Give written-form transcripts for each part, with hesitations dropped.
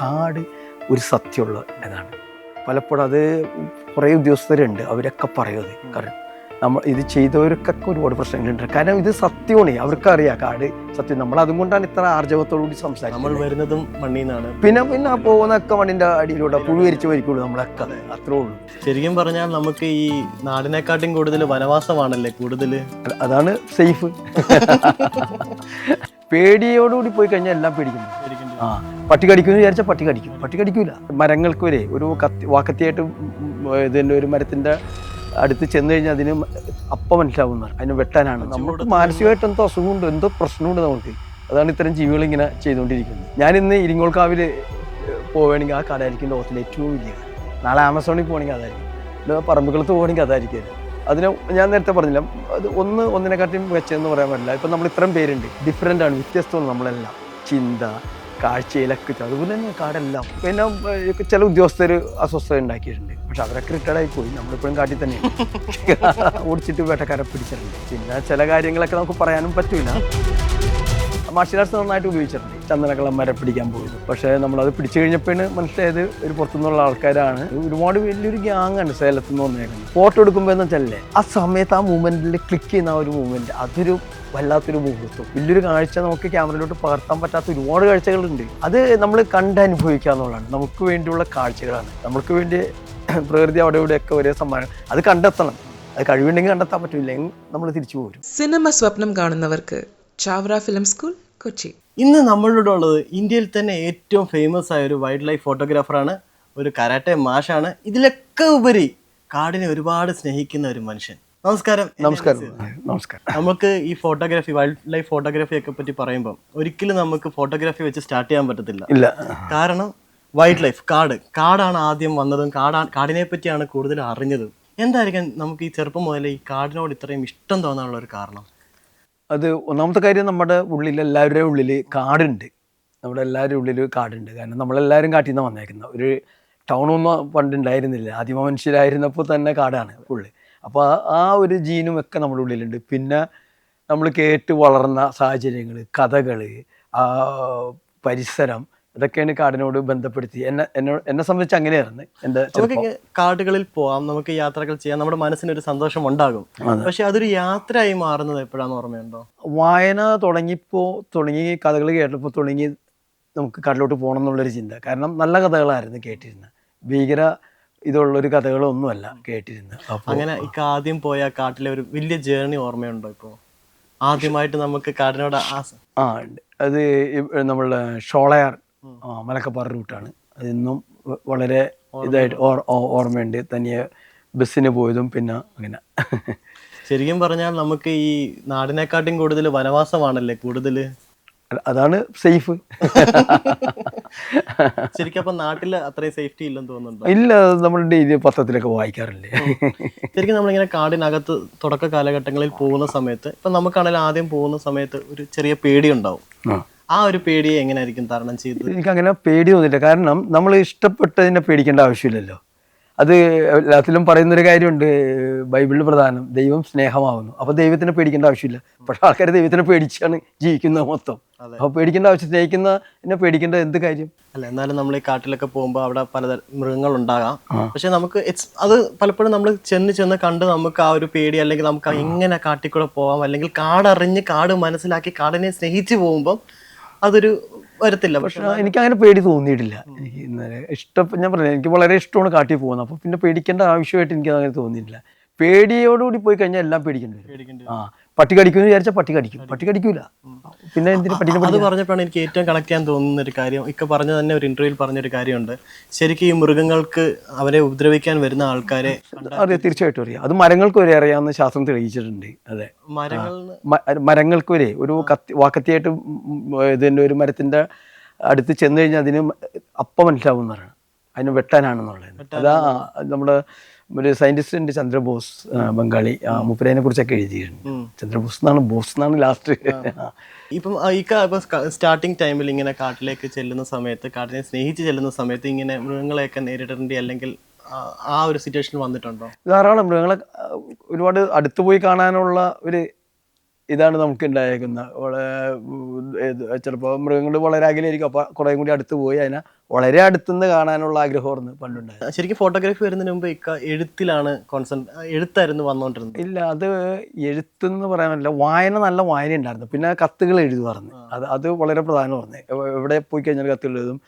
കാട് ഒരു സത്യമുള്ള ഇതാണ്. പലപ്പോഴും അത് കുറേ ഉദ്യോഗസ്ഥരുണ്ട്, അവരൊക്കെ പറയും അത്. കാരണം നമ്മൾ ഇത് ചെയ്തവർക്കൊക്കെ ഒരുപാട് പ്രശ്നങ്ങളുണ്ട്. കാരണം ഇത് സത്യമാണ്, അവർക്കറിയാം കാട് സത്യം. നമ്മൾ അതുകൊണ്ടാണ് ഇത്ര ആർജവത്തോടുകൂടി സംസാരിക്കുന്നത്. നമ്മൾ വരുന്നതും മണ്ണിൽ നിന്നാണ്. പിന്നെ പോകുന്നൊക്കെ മണ്ണിൻ്റെ അടിയിലൂടെ പുഴുവരിച്ച് വരിക്കുള്ളൂ നമ്മളൊക്കെ, അത്രേ ഉള്ളൂ. ശരിക്കും പറഞ്ഞാൽ നമുക്ക് ഈ നാടിനെക്കാട്ടും കൂടുതൽ വനവാസമാണല്ലേ കൂടുതൽ. അതാണ് സേഫ്. പേടിയോടുകൂടി പോയി കഴിഞ്ഞാൽ എല്ലാം പേടിക്കുന്നു. പട്ടി കടിക്കുമെന്ന് വിചാരിച്ചാൽ പട്ടി കടിക്കൂല. മരങ്ങൾക്ക് വരെ ഒരു വാക്കത്തിയായിട്ട് ഇതിൻ്റെ ഒരു മരത്തിൻ്റെ അടുത്ത് ചെന്ന് കഴിഞ്ഞാൽ അതിന് അപ്പം മനസ്സിലാവുന്ന അതിന് വെട്ടാനാണ്. നമുക്ക് മാനസികമായിട്ട് എന്തോ അസുഖമുണ്ട്, എന്തോ പ്രശ്നമുണ്ട് നമുക്ക്. അതാണ് ഇത്തരം ജീവികൾ ഇങ്ങനെ ചെയ്തുകൊണ്ടിരിക്കുന്നത്. ഞാനിന്ന് ഇരിങ്ങോൾക്കാവിൽ പോവുകയാണെങ്കിൽ ആ കടയായിരിക്കും ലോകത്തിലെ ഏറ്റവും വലിയ. നാളെ ആമസോണിൽ പോകണമെങ്കിൽ അതായിരിക്കും, പറമ്പുകളത്ത് പോകണമെങ്കിൽ അതായിരിക്കും. അതിന് ഞാൻ നേരത്തെ പറഞ്ഞില്ല, അത് ഒന്നിനെക്കാട്ടിയും വെച്ചതെന്ന് പറയാൻ പറ്റില്ല. ഇപ്പം നമ്മൾ ഇത്രയും പേരുണ്ട്, ഡിഫറെൻ്റ് ആണ്, വ്യത്യസ്തമാണ് നമ്മളെല്ലാം. ചിന്ത, കാഴ്ചയിലൊക്കെ അതുപോലെ തന്നെ കാടെല്ലാം. പിന്നെ ചില ഉദ്യോഗസ്ഥർ അസ്വസ്ഥത ഉണ്ടാക്കിയിട്ടുണ്ട്, പക്ഷെ അവരൊക്കെ റിട്ടയർഡായി പോയി. നമ്മളിപ്പോഴും കാട്ടിൽ തന്നെയാണ് ഓടിച്ചിട്ട് വേട്ടക്കാരെ പിടിച്ചിട്ടുണ്ട്. പിന്നെ ചില കാര്യങ്ങളൊക്കെ നമുക്ക് പറയാനും പറ്റൂല. മാർഷ്യൽ ആർട്സ് നന്നായിട്ട് ഉപയോഗിച്ചിട്ടുണ്ട്. ചന്ദനക്കള്ളന്മാരെ പിടിക്കാൻ പോയത്, പക്ഷേ നമ്മളത് പിടിച്ചു കഴിഞ്ഞപ്പോഴാണ് മനസ്സിലായത് ഒരു പുറത്തുനിന്നുള്ള ആൾക്കാരാണ്. ഒരുപാട് വലിയൊരു ഗ്യാങ്ങാണ് സേലത്ത് നിന്ന് വന്നേക്കുന്നത്. ഫോട്ടോ എടുക്കുമ്പോൾ എന്ന് വെച്ചാലേ ആ സമയത്ത് ആ മൂവ്മെൻറ്റിൽ ക്ലിക്ക് ചെയ്യുന്ന ആ ഒരു മൂവ്മെൻറ്റ്, അതൊരു വല്ലാത്തൊരു മുഹൂർത്തം. വലിയൊരു കാഴ്ച നമുക്ക് ക്യാമറയിലോട്ട് പകർത്താൻ പറ്റാത്ത ഒരുപാട് കാഴ്ചകളുണ്ട്. അത് നമ്മൾ കണ്ടനുഭവിക്കുക എന്നുള്ളതാണ്. നമുക്ക് വേണ്ടിയുള്ള കാഴ്ചകളാണ്. നമുക്ക് വേണ്ടി പ്രകൃതി അവിടെ ഇവിടെയൊക്കെ ഒരേ സമ്മാനം. അത് കണ്ടെത്തണം. അത് കഴിവുണ്ടെങ്കിൽ കണ്ടെത്താൻ പറ്റില്ലെങ്കിൽ നമ്മൾ തിരിച്ചു പോരും. സിനിമ സ്വപ്നം കാണുന്നവർക്ക് ചാവറ ഫിലിം സ്കൂൾ, കൊച്ചി. ഇന്ന് നമ്മളുടെ ഉള്ളത് ഇന്ത്യയിൽ തന്നെ ഏറ്റവും ഫേമസ് ആയ ഒരു വൈൽഡ് ലൈഫ് ഫോട്ടോഗ്രാഫറാണ്, ഒരു കരാട്ടെ മാഷാണ്. ഇതിലൊക്കെ ഉപരി കാടിനെ ഒരുപാട് സ്നേഹിക്കുന്ന ഒരു മനുഷ്യൻ. നമസ്കാരം. നമുക്ക് ഈ ഫോട്ടോഗ്രാഫി, വൈൽഡ് ലൈഫ് ഫോട്ടോഗ്രാഫി ഒക്കെ പറ്റി പറയുമ്പോൾ ഒരിക്കലും നമുക്ക് ഫോട്ടോഗ്രാഫി വെച്ച് സ്റ്റാർട്ട് ചെയ്യാൻ പറ്റത്തില്ല. കാരണം വൈൽഡ് ലൈഫ്, കാടാണ് ആദ്യം വന്നതും, കാടിനെ പറ്റിയാണ് കൂടുതൽ അറിഞ്ഞതും. എന്തായിരിക്കും നമുക്ക് ഈ ചെറുപ്പം മുതലേ ഈ കാടിനോട് ഇത്രയും ഇഷ്ടം തോന്നാനുള്ള ഒരു കാരണം? അത് ഒന്നാമത്തെ കാര്യം, നമ്മുടെ ഉള്ളിൽ എല്ലാവരുടെയും ഉള്ളിൽ കാടുണ്ട്. നമ്മുടെ എല്ലാവരുടെ ഉള്ളിൽ കാടുണ്ട്. കാരണം നമ്മളെല്ലാവരും കാട്ടിൽ നിന്ന് വന്നേക്കുന്ന ഒരു ടൗണൊന്നും പണ്ടുണ്ടായിരുന്നില്ല. ആദിമ മനുഷ്യരായിരുന്നപ്പോൾ തന്നെ കാടാണ് ഫുള്ള്. അപ്പോൾ ആ ഒരു ജീനും ഒക്കെ നമ്മുടെ ഉള്ളിലുണ്ട്. പിന്നെ നമ്മൾ കേട്ട് വളർന്ന സാഹചര്യങ്ങൾ, കഥകൾ, പരിസരം, ഇതൊക്കെയാണ് കാടിനോട് ബന്ധപ്പെടുത്തി എന്നെ സംബന്ധിച്ച് അങ്ങനെയായിരുന്നു. നമുക്ക് കാടുകളിൽ പോവാം, നമുക്ക് യാത്രകൾ ചെയ്യാം, നമ്മുടെ മനസ്സിനൊരു സന്തോഷം ഉണ്ടാകും. പക്ഷെ അതൊരു യാത്രയായി മാറുന്നത് എപ്പോഴാന്ന് ഓർമ്മയുണ്ടോ? വായന തുടങ്ങി കഥകൾ കേട്ടപ്പോൾ തുടങ്ങി നമുക്ക് കാട്ടിലോട്ട് പോകണം എന്നുള്ളൊരു ചിന്ത. കാരണം നല്ല കഥകളായിരുന്നു കേട്ടിരുന്നത്, ഭീകര ഇതുള്ളൊരു കഥകളൊന്നുമല്ല കേട്ടിരുന്നത്. അങ്ങനെ ആദ്യം പോയ കാട്ടിലെ ഒരു വലിയ ജേർണി ഓർമ്മയുണ്ടോ? ഇപ്പോൾ ആദ്യമായിട്ട് നമുക്ക് കാടിനോട് ഉണ്ട്. അത് നമ്മളുടെ ഷോളയാർ മലക്കപ്പാറ റൂട്ടാണ്. അതിന്നും വളരെ ഇതായിട്ട് ഓർമ്മയുണ്ട്. തനിയെ ബസ്സിന് പോയതും പിന്നെ അങ്ങനെ. ശരിക്കും പറഞ്ഞാൽ നമുക്ക് ഈ നാടിനെക്കാട്ടും കൂടുതൽ വനവാസമാണല്ലേ കൂടുതൽ. അതാണ് സേഫ്. ശരിക്കും അപ്പൊ നാട്ടില് അത്രയും സേഫ്റ്റി ഇല്ലെന്ന് തോന്നുന്നുണ്ടോ? ഇല്ല, നമ്മൾ ഡെയിലി പത്രത്തിലൊക്കെ വായിക്കാറില്ലേ. ശരിക്കും നമ്മളിങ്ങനെ കാടിനകത്ത് തുടക്ക കാലഘട്ടങ്ങളിൽ പോകുന്ന സമയത്ത്, ഇപ്പൊ നമുക്കാണെങ്കിൽ ആദ്യം പോകുന്ന സമയത്ത് ഒരു ചെറിയ പേടി ഉണ്ടാവും. ആ ഒരു പേടിയെ എങ്ങനെയായിരിക്കും തരണം ചെയ്തത്? എനിക്കങ്ങനെ പേടി തോന്നില്ല. കാരണം നമ്മൾ ഇഷ്ടപ്പെട്ടതിനെ പേടിക്കേണ്ട ആവശ്യമില്ലല്ലോ. അത് എല്ലാത്തിലും പറയുന്നൊരു കാര്യമുണ്ട്, ബൈബിളിൽ പ്രധാനം, ദൈവം സ്നേഹമാവുന്നു. അപ്പോൾ ദൈവത്തിനെ പേടിക്കേണ്ട ആവശ്യമില്ല. പക്ഷേ ആൾക്കാർ ദൈവത്തിനെ പേടിച്ചാണ് ജീവിക്കുന്നത് മൊത്തം. അപ്പോൾ പേടിക്കേണ്ട ആവശ്യം, സ്നേഹിക്കുന്നതിനെ പേടിക്കേണ്ട എന്ത് കാര്യം? അല്ല, എന്നാലും നമ്മൾ ഈ കാട്ടിലൊക്കെ പോകുമ്പോൾ അവിടെ പലതരം മൃഗങ്ങളുണ്ടാകാം. പക്ഷെ നമുക്ക് അത് പലപ്പോഴും നമ്മൾ ചെന്ന് കണ്ട് നമുക്ക് ആ ഒരു പേടി, അല്ലെങ്കിൽ നമുക്ക് എങ്ങനെ കാട്ടിക്കൂടെ പോകാം, അല്ലെങ്കിൽ കാടറിഞ്ഞ് കാട് മനസ്സിലാക്കി കാടിനെ സ്നേഹിച്ച് പോകുമ്പോൾ അതൊരു വരത്തില്ല. പക്ഷെ എനിക്ക് അങ്ങനെ പേടി തോന്നിയിട്ടില്ല. എനിക്ക് ഇന്നലെ ഞാൻ പറഞ്ഞില്ല, എനിക്ക് വളരെ ഇഷ്ടമാണ് കാട്ടിൽ പോകുന്നത്. അപ്പോൾ പിന്നെ പേടിക്കേണ്ട ആവശ്യമായിട്ട് എനിക്ക് അങ്ങനെ തോന്നിയിട്ടില്ല. പേടിയോടുകൂടി പോയി കഴിഞ്ഞാൽ എല്ലാം പേടിക്കേണ്ടി വരും. പട്ടി കടിക്കുമെന്ന് വിചാരിച്ചാൽ പട്ടി കടിക്കൂല. പിന്നെ എന്തിനു പട്ടിനെ? അത് പറഞ്ഞപ്പോഴാണ് എനിക്ക് ഏറ്റവും കണക്ട് ചെയ്യാൻ തോന്നുന്ന ഒരു കാര്യം, പറഞ്ഞ തന്നെ ഒരു ഇന്റർവ്യൂവിൽ പറഞ്ഞൊരു കാര്യമുണ്ട്. ശരിക്കും ഈ മൃഗങ്ങൾക്ക് അവരെ ഉപദ്രവിക്കാൻ വരുന്ന ആൾക്കാരെ അറിയാം, തീർച്ചയായിട്ടും അറിയാം. അത് മരങ്ങൾക്ക് വരെ അറിയാമെന്ന് ശാസ്ത്രം തെളിയിച്ചിട്ടുണ്ട്. അതെ, മരങ്ങൾക്ക് വരെ ഒരു വാക്കത്തിയായിട്ട് ഇതിൻ്റെ ഒരു മരത്തിൻ്റെ അടുത്ത് ചെന്ന് കഴിഞ്ഞാൽ അതിന് അപ്പം മനസ്സിലാവുന്നതാണ് അതിന് വെട്ടാനാണെന്നുള്ളത്. അതാ നമ്മുടെ ഒരു സയന്റിസ്റ്റ് ഉണ്ട്, ചന്ദ്രബോസ്, ബംഗാളി, മുപ്പരേനെ കുറിച്ചൊക്കെ എഴുതിയിട്ടുണ്ട്. ചന്ദ്രബോസ് എന്നാണ് ലാസ്റ്റ്. ഇപ്പം സ്റ്റാർട്ടിങ് ടൈമിൽ ഇങ്ങനെ കാട്ടിലേക്ക് ചെല്ലുന്ന സമയത്ത്, കാട്ടിനെ സ്നേഹിച്ച് ചെല്ലുന്ന സമയത്ത് ഇങ്ങനെ മൃഗങ്ങളെയൊക്കെ നേരിടേണ്ടി അല്ലെങ്കിൽ ആ ഒരു സിറ്റുവേഷൻ വന്നിട്ടുണ്ടോ? ധാരാളം മൃഗങ്ങളെ ഒരുപാട് അടുത്ത് പോയി കാണാനുള്ള ഒരു ഇതാണ് നമുക്ക് ഉണ്ടായേക്കുന്നത്. ചിലപ്പോൾ മൃഗങ്ങൾ വളരെ അകലെയായിരിക്കും. അപ്പോൾ കുറേ കൂടി അടുത്ത് പോയി അതിനെ വളരെ അടുത്തുനിന്ന് കാണാനുള്ള ആഗ്രഹമായിരുന്നു പണ്ടുണ്ടായത്. ശരിക്കും ഫോട്ടോഗ്രാഫി വരുന്നതിന് മുമ്പ് എഴുത്തിലാണ് എഴുത്തായിരുന്നു വന്നുകൊണ്ടിരുന്നത്. ഇല്ല, അത് എഴുത്തെന്ന് പറയാൻ പറ്റില്ല, വായന നല്ല വായന ഉണ്ടായിരുന്നു. പിന്നെ കത്തുകൾ എഴുതുമായിരുന്നു, അത് വളരെ പ്രധാനമായിരുന്നു. എവിടെ പോയി കഴിഞ്ഞാൽ കത്തുകൾ എഴുതും.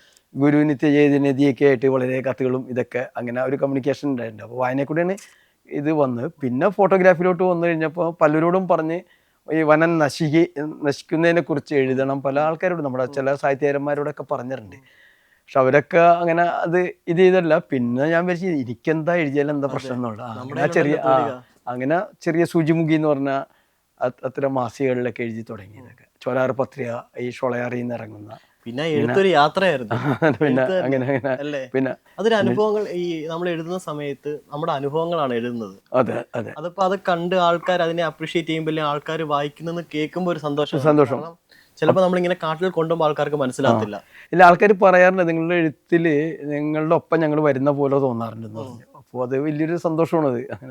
ഗുരു നിത്യചൈതന്യതിയൊക്കെ ആയിട്ട് വളരെ കത്തുകളും ഇതൊക്കെ അങ്ങനെ ഒരു കമ്മ്യൂണിക്കേഷൻ ഉണ്ടായിട്ടുണ്ട്. അപ്പോൾ വായനയിൽ കൂടെയാണ് ഇത് വന്ന്. പിന്നെ ഫോട്ടോഗ്രാഫിയിലോട്ട് വന്നു കഴിഞ്ഞപ്പോൾ പലരോടും പറഞ്ഞ് ഈ വനം നശിക്കുന്നതിനെ കുറിച്ച് എഴുതണം. പല ആൾക്കാരോടും നമ്മുടെ ചില സാഹിത്യകാരന്മാരോടൊക്കെ പറഞ്ഞിട്ടുണ്ട്. പക്ഷെ അവരൊക്കെ അങ്ങനെ അത് ഇത് ചെയ്തല്ല. പിന്നെ ഞാൻ വിചാരിച്ചു എനിക്കെന്താ എഴുതിയാലും എന്താ പ്രശ്നം എന്നുള്ള അങ്ങനെ ചെറിയ സൂചിമുഖി എന്ന് പറഞ്ഞ അത്തരം മാസികകളിലൊക്കെ എഴുതി തുടങ്ങിയതൊക്കെ. ചോലാർ പത്രിക, ഈ ഷൊളയാറിൽ നിന്ന് ഇറങ്ങുന്ന പിന്നെ എഴുത്തൊരു യാത്രയായിരുന്നു. പിന്നെ അങ്ങനെ പിന്നെ അതൊരു അനുഭവങ്ങൾ. ഈ നമ്മൾ എഴുതുന്ന സമയത്ത് നമ്മുടെ അനുഭവങ്ങളാണ് എഴുതുന്നത്. അതെ അതെ. അതിപ്പോ അത് കണ്ട് ആൾക്കാർ അതിനെ അപ്രീഷിയേറ്റ് ചെയ്യുമ്പോൾ ആൾക്കാർ വായിക്കുന്നത് കേൾക്കുമ്പോൾ ഒരു സന്തോഷം. ചിലപ്പോൾ നമ്മളിങ്ങനെ കാട്ടിൽ കൊണ്ടുപോകുമ്പോൾ ആൾക്കാർക്ക് മനസ്സിലാകത്തില്ല. ഇല്ല, ആൾക്കാർ പറയാറുണ്ട് നിങ്ങളുടെ എഴുത്തില് നിങ്ങളുടെ ഒപ്പം ഞങ്ങൾ വരുന്ന പോലെ തോന്നാറുണ്ടെന്ന് പറഞ്ഞു. അപ്പോൾ അത് വലിയൊരു സന്തോഷമാണ്. അത്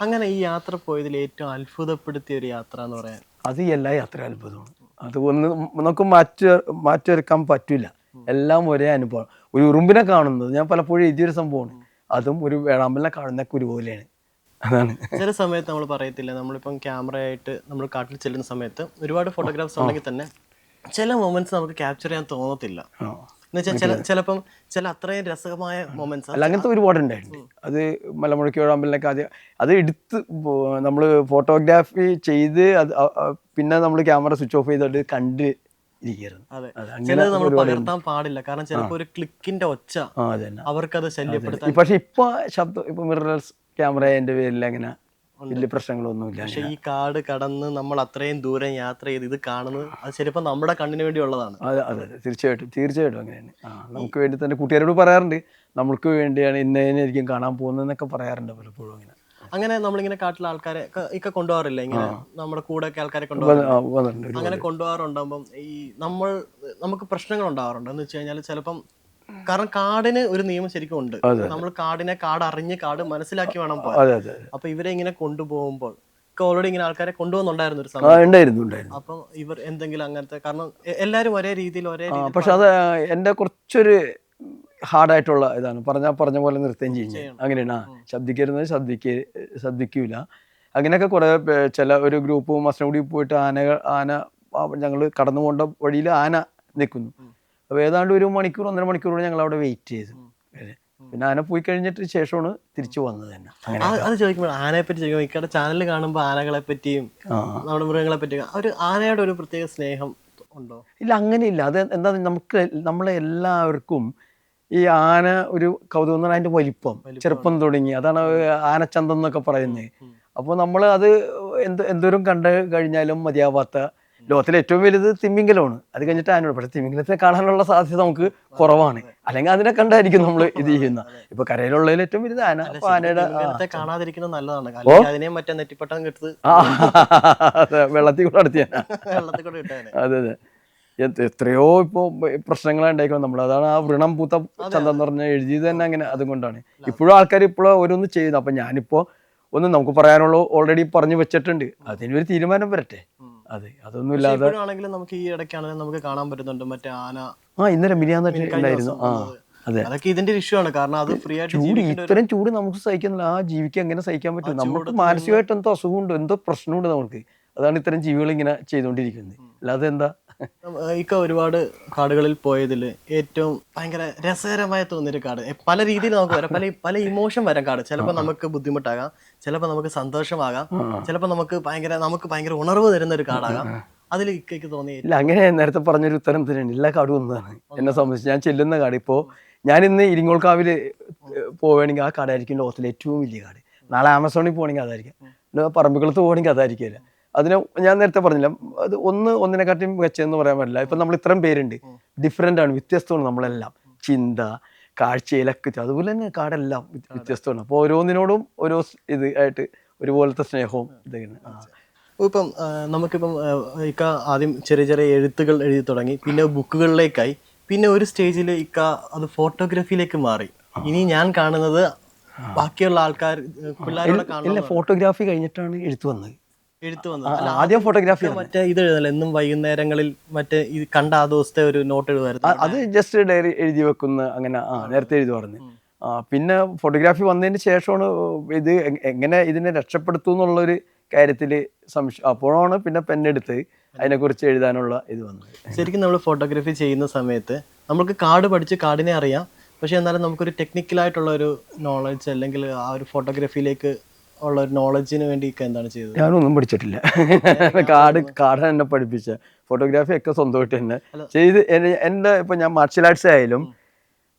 അങ്ങനെ ഈ യാത്ര പോയതിൽ ഏറ്റവും അത്ഭുതപ്പെടുത്തിയ ഒരു യാത്ര എന്ന് പറയാൻ അത് എല്ലാ യാത്രയും അത്ഭുതമാണ്. അത് ഒന്ന് നമുക്ക് മാറ്റിവെക്കാൻ പറ്റില്ല. എല്ലാം ഒരേ അനുഭവം. ഒരു ഉറുമ്പിനെ കാണുന്നത് ഞാൻ പലപ്പോഴും എഴുതിയൊരു സംഭവമാണ്. അതും ഒരു വേഴാമ്പലിനെ കാണുന്ന ഒരുപോലെയാണ്. അതാണ്. ചില സമയത്ത് നമ്മൾ പറയത്തില്ല, നമ്മളിപ്പം ക്യാമറയായിട്ട് നമ്മൾ കാട്ടിൽ ചെല്ലുന്ന സമയത്ത് ഒരുപാട് ഫോട്ടോഗ്രാഫ്സ് ഉണ്ടെങ്കിൽ തന്നെ ചില മൊമെന്റ്സ് നമുക്ക് ക്യാപ്ചർ ചെയ്യാൻ തോന്നത്തില്ല. എന്നുവെച്ചാൽ ചിലപ്പം അത്രയും രസകരമായ മൊമെന്റ്സ് അല്ല, അങ്ങനത്തെ ഒരുപാട് ഉണ്ടായിട്ടുണ്ട്. അത് മലമുഴക്കി വേഴാമ്പലിനൊക്കെ ആദ്യം അത് എടുത്ത് നമ്മൾ ഫോട്ടോഗ്രാഫി ചെയ്ത് അത് പിന്നെ നമ്മൾ ക്യാമറ സ്വിച്ച് ഓഫ് ചെയ്തിട്ട് കണ്ട് ഇരിക്കുകയായിരുന്നു. ചിലത് നമ്മൾ പകർത്താൻ പാടില്ല, കാരണം ചിലപ്പോൾ ഒരു ക്ലിക്കിന്റെ ഒച്ച അവർക്കത് ശല്യപ്പെടുത്താൻ. പക്ഷെ ഇപ്പൊ മിറർലെസ് ക്യാമറ എന്റെ പേരിൽ അങ്ങനെ വലിയ പ്രശ്നങ്ങളൊന്നുമില്ല. പക്ഷെ ഈ കാട് കടന്ന് നമ്മൾ അത്രയും ദൂരം യാത്ര ചെയ്ത് ഇത് കാണുന്നത് അത് ചിലപ്പോൾ നമ്മുടെ കണ്ണിന് വേണ്ടി ഉള്ളതാണ്. അതെ അതെ, തീർച്ചയായിട്ടും അങ്ങനെയാണ്. നമുക്ക് വേണ്ടി തന്നെ കൂട്ടുകാരോട് പറയാറുണ്ട്, നമ്മൾക്ക് വേണ്ടിയാണ് ഇന്നതിനായിരിക്കും കാണാൻ പോകുന്നതെന്നൊക്കെ പറയാറുണ്ട് പലപ്പോഴും. അങ്ങനെ നമ്മളിങ്ങനെ കാട്ടിലെ ആൾക്കാരെ ഒക്കെ കൊണ്ടുപോകാറില്ല, ഇങ്ങനെ നമ്മുടെ കൂടെ ഒക്കെ ആൾക്കാരെ കൊണ്ടുപോകാറുണ്ട്. അങ്ങനെ കൊണ്ടുപോകാറുണ്ടാകുമ്പം ഈ നമുക്ക് പ്രശ്നങ്ങൾ ഉണ്ടാവാറുണ്ട്. എന്ന് വെച്ച് കഴിഞ്ഞാൽ ചിലപ്പം, കാരണം കാടിന് ഒരു നിയമം ശരിക്കും ഉണ്ട്. നമ്മൾ കാട് അറിഞ്ഞ് കാട് മനസ്സിലാക്കി വേണം പോകാൻ. അപ്പൊ ഇവരെ ഇങ്ങനെ കൊണ്ടുപോകുമ്പോൾ ഓൾറെഡി ഇങ്ങനെ ആൾക്കാരെ കൊണ്ടുപോകുന്നുണ്ടായിരുന്നു ഒരു സമയം. അപ്പം ഇവർ എന്തെങ്കിലും അങ്ങനത്തെ, കാരണം എല്ലാരും ഒരേ രീതിയിൽ പക്ഷെ അത് എന്റെ കുറച്ചൊരു ഹാർഡായിട്ടുള്ള ഇതാണ്. പറഞ്ഞ പോലെ നൃത്തം ചെയ്യും. അങ്ങനെയാണ്. ശബ്ദിക്കരുന്നത് ശബ്ദിക്കൂല. അങ്ങനെയൊക്കെ കുറെ ചില ഒരു ഗ്രൂപ്പ് മസനഗുഡി പോയിട്ട് ആന ഞങ്ങൾ കടന്നു പോകേണ്ട വഴിയിൽ ആന നിൽക്കുന്നു. അപ്പോൾ ഏതാണ്ട് 1 മണിക്കൂർ 1.5 മണിക്കൂർ ഞങ്ങൾ അവിടെ വെയിറ്റ് ചെയ്തു. പിന്നെ ആന പോയി കഴിഞ്ഞിട്ട് ശേഷമാണ് തിരിച്ചു വന്നത് തന്നെ. അത് ചോദിക്കുമ്പോൾ ആനയെ പറ്റി ചോദിക്കുമ്പോൾ ഇക്കടെ ചാനൽ കാണുമ്പോൾ ആനകളെ പറ്റിയും നമ്മുടെ മൃഗങ്ങളെ പറ്റിയും ഒരു ആനയുടെ ഒരു പ്രത്യേക സ്നേഹം ഉണ്ടോ? ഇല്ല, അങ്ങനെയില്ല. അത് എന്താ, നമ്മളെ എല്ലാവർക്കും ഈ ആന ഒരു കൗതുകം, അതിന്റെ വലിപ്പം ചെറുപ്പം തുടങ്ങി, അതാണ് ആനച്ചന്തം എന്നൊക്കെ പറയുന്നത്. അപ്പോൾ നമ്മൾ അത് എന്തോരം കണ്ടു കഴിഞ്ഞാലും മതിയാവാത്ത, ലോകത്തിലെ ഏറ്റവും വലുത് തിമിംഗലമാണ്. അത് കഴിഞ്ഞിട്ട് ആനയോട്. പക്ഷെ തിമിംഗലത്തെ കാണാനുള്ള സാധ്യത നമുക്ക് കുറവാണ്. അല്ലെങ്കിൽ അതിനെ കണ്ടായിരിക്കും നമ്മൾ ഇത് ചെയ്യുന്ന. ഇപ്പൊ കരയിലുള്ളതിൽ ഏറ്റവും വലുത് ആന. അപ്പൊ ആനയുടെ കാണാതിരിക്കുന്നത് നല്ലതാണ്. അതിനെ മറ്റേ നെറ്റിപ്പട്ടം കിട്ടത് വെള്ളത്തിൽ കൂടെ അടുത്ത് അതെ അതെ. എത്രയോ ഇപ്പോൾ പ്രശ്നങ്ങളാണ് ഉണ്ടായിക്കണം നമ്മൾ. അതാണ് ആ വ്രണം പൂത്ത ചന്തം എന്ന് പറഞ്ഞാൽ എഴുതിയത് തന്നെ അങ്ങനെ. അതുകൊണ്ടാണ് ഇപ്പോഴും ആൾക്കാർ ഓരോന്ന് ചെയ്യുന്നത്. അപ്പൊ ഞാനിപ്പോ നമുക്ക് പറയാനുള്ള ഓൾറെഡി പറഞ്ഞു വെച്ചിട്ടുണ്ട്. അതിനൊരു തീരുമാനം വരട്ടെ. അതൊന്നും ഇല്ലാതെ നമുക്ക് ഈ ഇടയ്ക്കാണെങ്കിലും നമുക്ക് കാണാൻ പറ്റുന്നുണ്ട് മറ്റേ ആന. ഇന്നലെ മിനിയാന്നിട്ടുണ്ടായിരുന്നു. അതെ, അതൊക്കെ ഇതിന്റെ ഇഷ്യൂ ആണ്. കാരണം അത് ഫ്രീ ആയിട്ട് ചൂട്, ഇത്തരം ചൂട് നമുക്ക് സഹിക്കുന്നില്ല. ജീവിക്കാൻ എങ്ങനെ സഹിക്കാൻ പറ്റും? നമുക്ക് മാനസികമായിട്ട് എന്തോ അസുഖമുണ്ട്, എന്തോ പ്രശ്നമുണ്ട് നമുക്ക്. അതാണ് ഇത്തരം ജീവികൾ ഇങ്ങനെ ചെയ്തുകൊണ്ടിരിക്കുന്നത്. അല്ലാതെ എന്താ. ഒരുപാട് കാടുകളിൽ പോയതിൽ ഏറ്റവും ഭയങ്കര രസകരമായി തോന്നിയൊരു കാട്, പല രീതിയിൽ നമുക്ക് വരാം, പല ഇമോഷൻ വരാം കാട്. ചിലപ്പോൾ നമുക്ക് ബുദ്ധിമുട്ടാകാം, ചിലപ്പോൾ നമുക്ക് സന്തോഷമാകാം, ചിലപ്പോൾ നമുക്ക് ഭയങ്കര ഉണർവ് തരുന്ന ഒരു കാടാകാം. അതിൽ ഇക്കയ്ക്ക് തോന്നിയ ഇല്ല, അങ്ങനെ നേരത്തെ പറഞ്ഞൊരു ഉത്തരം തന്നെയാണ്. എല്ലാ കാടും ഒന്നതാണ് എന്നെ സംബന്ധിച്ച്. ഞാൻ ചെല്ലുന്ന കാട്, ഇപ്പോൾ ഞാൻ ഇന്ന് ഇരിങ്ങോൾക്കാവിൽ പോവുകയാണെങ്കിൽ ആ കാടായിരിക്കും ലോകത്തിലെ ഏറ്റവും വലിയ കാട്. നാളെ ആമസോണിൽ പോകണമെങ്കിൽ അതായിരിക്കും, പറമ്പിക്കുളത്ത് പോകണമെങ്കിൽ അതായിരിക്കില്ല. അതിന് ഞാൻ നേരത്തെ പറഞ്ഞില്ല, അത് ഒന്നിനെക്കാട്ടിയും മികച്ചെന്ന് പറയാൻ പറ്റില്ല. ഇപ്പം നമ്മൾ ഇത്രയും പേരുണ്ട്, ഡിഫറെൻ്റ് ആണ്, വ്യത്യസ്തമാണ് നമ്മളെല്ലാം. ചിന്ത, കാഴ്ചയിലൊക്കെ അതുപോലെ തന്നെ കാടെല്ലാം വ്യത്യസ്തമാണ്. അപ്പോൾ ഓരോന്നിനോടും ഓരോ ഇത് ആയിട്ട് ഒരുപോലത്തെ സ്നേഹവും ഇതൊക്കെയാണ്. ഇപ്പം നമുക്കിപ്പം ഇക്ക ആദ്യം ചെറിയ ചെറിയ എഴുത്തുകൾ എഴുതി തുടങ്ങി, പിന്നെ ബുക്കുകളിലേക്കായി, പിന്നെ ഒരു സ്റ്റേജിൽ ഇക്ക അത് ഫോട്ടോഗ്രാഫിയിലേക്ക് മാറി. ഇനി ഞാൻ കാണുന്നത് ബാക്കിയുള്ള ആൾക്കാർ പിള്ളേരോടെ കാണുന്നില്ല. ഫോട്ടോഗ്രാഫി കഴിഞ്ഞിട്ടാണ് എഴുത്ത് വന്നത്. എഴുത്ത് വന്നത് ആദ്യം ഫോട്ടോഗ്രാഫി മറ്റേ ഇത് എഴുതല്ലോ എന്നും വൈകുന്നേരങ്ങളിൽ മറ്റേ ഈ കണ്ട ആ ദിവസത്തെ ഒരു നോട്ട് എഴുതുമായിരുന്നു. അത് ജസ്റ്റ് ഡയറി എഴുതി വെക്കുന്ന അങ്ങനെ നേരത്തെ എഴുതി പറഞ്ഞു. പിന്നെ ഫോട്ടോഗ്രാഫി വന്നതിന് ശേഷമാണ് ഇത് എങ്ങനെ ഇതിനെ രക്ഷപ്പെടുത്തും എന്നുള്ളൊരു കാര്യത്തിൽ സംശയം. അപ്പോഴാണ് പിന്നെ പെണ്ണെടുത്ത് അതിനെക്കുറിച്ച് എഴുതാനുള്ള ഇത് വന്നത്. ശരിക്കും നമ്മൾ ഫോട്ടോഗ്രാഫി ചെയ്യുന്ന സമയത്ത് നമുക്ക് കാർഡ് പഠിച്ച് കാർഡിനെ അറിയാം, പക്ഷെ എന്നാലും നമുക്കൊരു ടെക്നിക്കലായിട്ടുള്ള ഒരു നോളജ് അല്ലെങ്കിൽ ആ ഒരു ഫോട്ടോഗ്രാഫിയിലേക്ക് ഉള്ള ഒരു നോളജിന് വേണ്ടി എന്താണ് ചെയ്തത്? ഞാനൊന്നും പഠിച്ചിട്ടില്ല. കാർഡ് എന്നെ പഠിപ്പിച്ച ഫോട്ടോഗ്രാഫി ഒക്കെ സ്വന്തമായിട്ട് തന്നെ ചെയ്ത് എൻ്റെ ഇപ്പം ഞാൻ മാർഷ്യൽ ആർട്സ് ആയാലും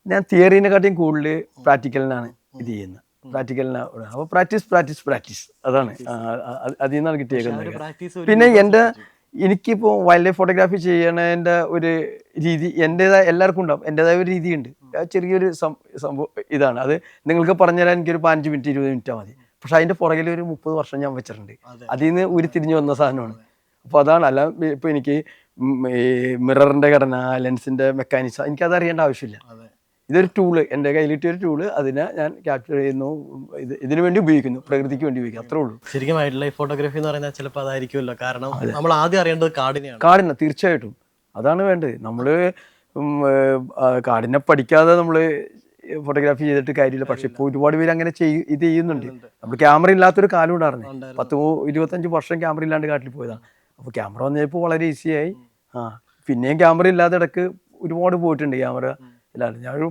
ഞാൻ തിയറീനെക്കാട്ടിയും കൂടുതൽ പ്രാക്ടിക്കലിനാണ് ഇത് ചെയ്യുന്നത്. പ്രാക്ടിക്കലിനാണ്. അപ്പോൾ പ്രാക്ടീസ് അതാണ് അതിൽ നിന്നാണ് കിട്ടിയേക്കുന്നത്. പിന്നെ എനിക്കിപ്പോൾ വൈൽഡ് ലൈഫ് ഫോട്ടോഗ്രാഫി ചെയ്യണതിൻ്റെ ഒരു രീതി എൻ്റെതായ എല്ലാവർക്കും ഉണ്ടാവും, എൻ്റെതായ ഒരു രീതിയുണ്ട്. ചെറിയൊരു സംഭവം ഇതാണ്. അത് നിങ്ങൾക്ക് പറഞ്ഞുതരാൻ എനിക്കൊരു 15 മിനിറ്റ് 20 മിനിറ്റാ മതി. പക്ഷെ അതിൻ്റെ പുറകിൽ ഒരു 30 വർഷം ഞാൻ വെച്ചിട്ടുണ്ട്. അതിൽ നിന്ന് ഉരുത്തിരിഞ്ഞ് വന്ന സാധനമാണ്. അപ്പോൾ അതാണ്. അല്ല ഇപ്പോൾ എനിക്ക് ഈ മിററിൻ്റെ ഘടന, ലെൻസിൻ്റെ മെക്കാനിസം എനിക്കത് അറിയേണ്ട ആവശ്യമില്ല. ഇതൊരു ടൂള്, എൻ്റെ കയ്യിലിട്ടൊരു ടൂള്, അതിനെ ഞാൻ ക്യാപ്ചർ ചെയ്യുന്നു, ഇതിനു വേണ്ടി ഉപയോഗിക്കുന്നു, പ്രകൃതിക്ക് വേണ്ടി ഉപയോഗിക്കുന്നു, അത്രേ ഉള്ളൂ. ശരിക്കും വൈൽഡ് ലൈഫ് ഫോട്ടോഗ്രാഫി എന്ന് പറയുന്നത് ചിലപ്പോൾ അതായിരിക്കുമല്ലോ, കാരണം നമ്മൾ ആദ്യം അറിയേണ്ടത് കാടിനെ. തീർച്ചയായിട്ടും അതാണ് വേണ്ടത്. നമ്മൾ കാടിനെ പഠിക്കാതെ നമ്മൾ ഫോട്ടോഗ്രാഫി ചെയ്തിട്ട് കാര്യമില്ല. പക്ഷെ ഇപ്പോൾ ഒരുപാട് പേര് അങ്ങനെ ഇത് ചെയ്യുന്നുണ്ട്. നമ്മൾ ക്യാമറ ഇല്ലാത്തൊരു കാലം ഉണ്ടായിരുന്നു. 10-25 വർഷം ക്യാമറ ഇല്ലാണ്ട് കാട്ടിൽ പോയതാണ്. അപ്പോൾ ക്യാമറ വന്നപ്പോൾ വളരെ ഈസിയായി. പിന്നെയും ക്യാമറ ഇല്ലാതെ ഇടയ്ക്ക് ഒരുപാട് പോയിട്ടുണ്ട് ക്യാമറ ഇല്ലാണ്ട്. ഞാനൊരു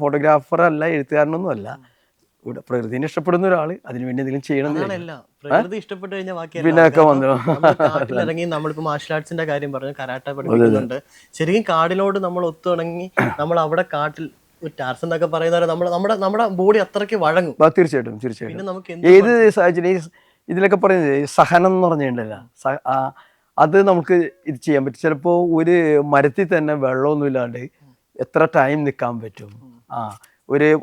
ഫോട്ടോഗ്രാഫർ അല്ല, എഴുത്തുകാരനൊന്നും അല്ല. ഇവിടെ പ്രകൃതിനെ ഇഷ്ടപ്പെടുന്ന ഒരാൾ, അതിനുവേണ്ടി എന്തെങ്കിലും ചെയ്യണം. പിന്നെ ഒക്കെ വന്നു ഇറങ്ങി. നമ്മളിപ്പോ മാർഷ്യൽ ആർട്സിന്റെ കാര്യം പറഞ്ഞു, കരാട്ടെ പഠിപ്പിക്കുന്നുണ്ട്. ശരിക്കും കാടിനോട് നമ്മൾ ഒത്തുണങ്ങി നമ്മൾ അവിടെ കാട്ടിൽ ടാർസ് എന്നൊക്കെ പറയുന്നവരെ നമ്മുടെ ബോഡി അത്രയ്ക്ക് വഴങ്ങും. തീർച്ചയായിട്ടും. ഏത് സാഹചര്യം ഇതിലൊക്കെ പറയുന്നത് സഹനം എന്ന് പറഞ്ഞിട്ടുണ്ടല്ല, അത് നമുക്ക് ഇത് ചെയ്യാൻ പറ്റും. ചിലപ്പോൾ ഒരു മരത്തിൽ തന്നെ വെള്ളമൊന്നും ഇല്ലാണ്ട് എത്ര ടൈം നിൽക്കാൻ പറ്റും,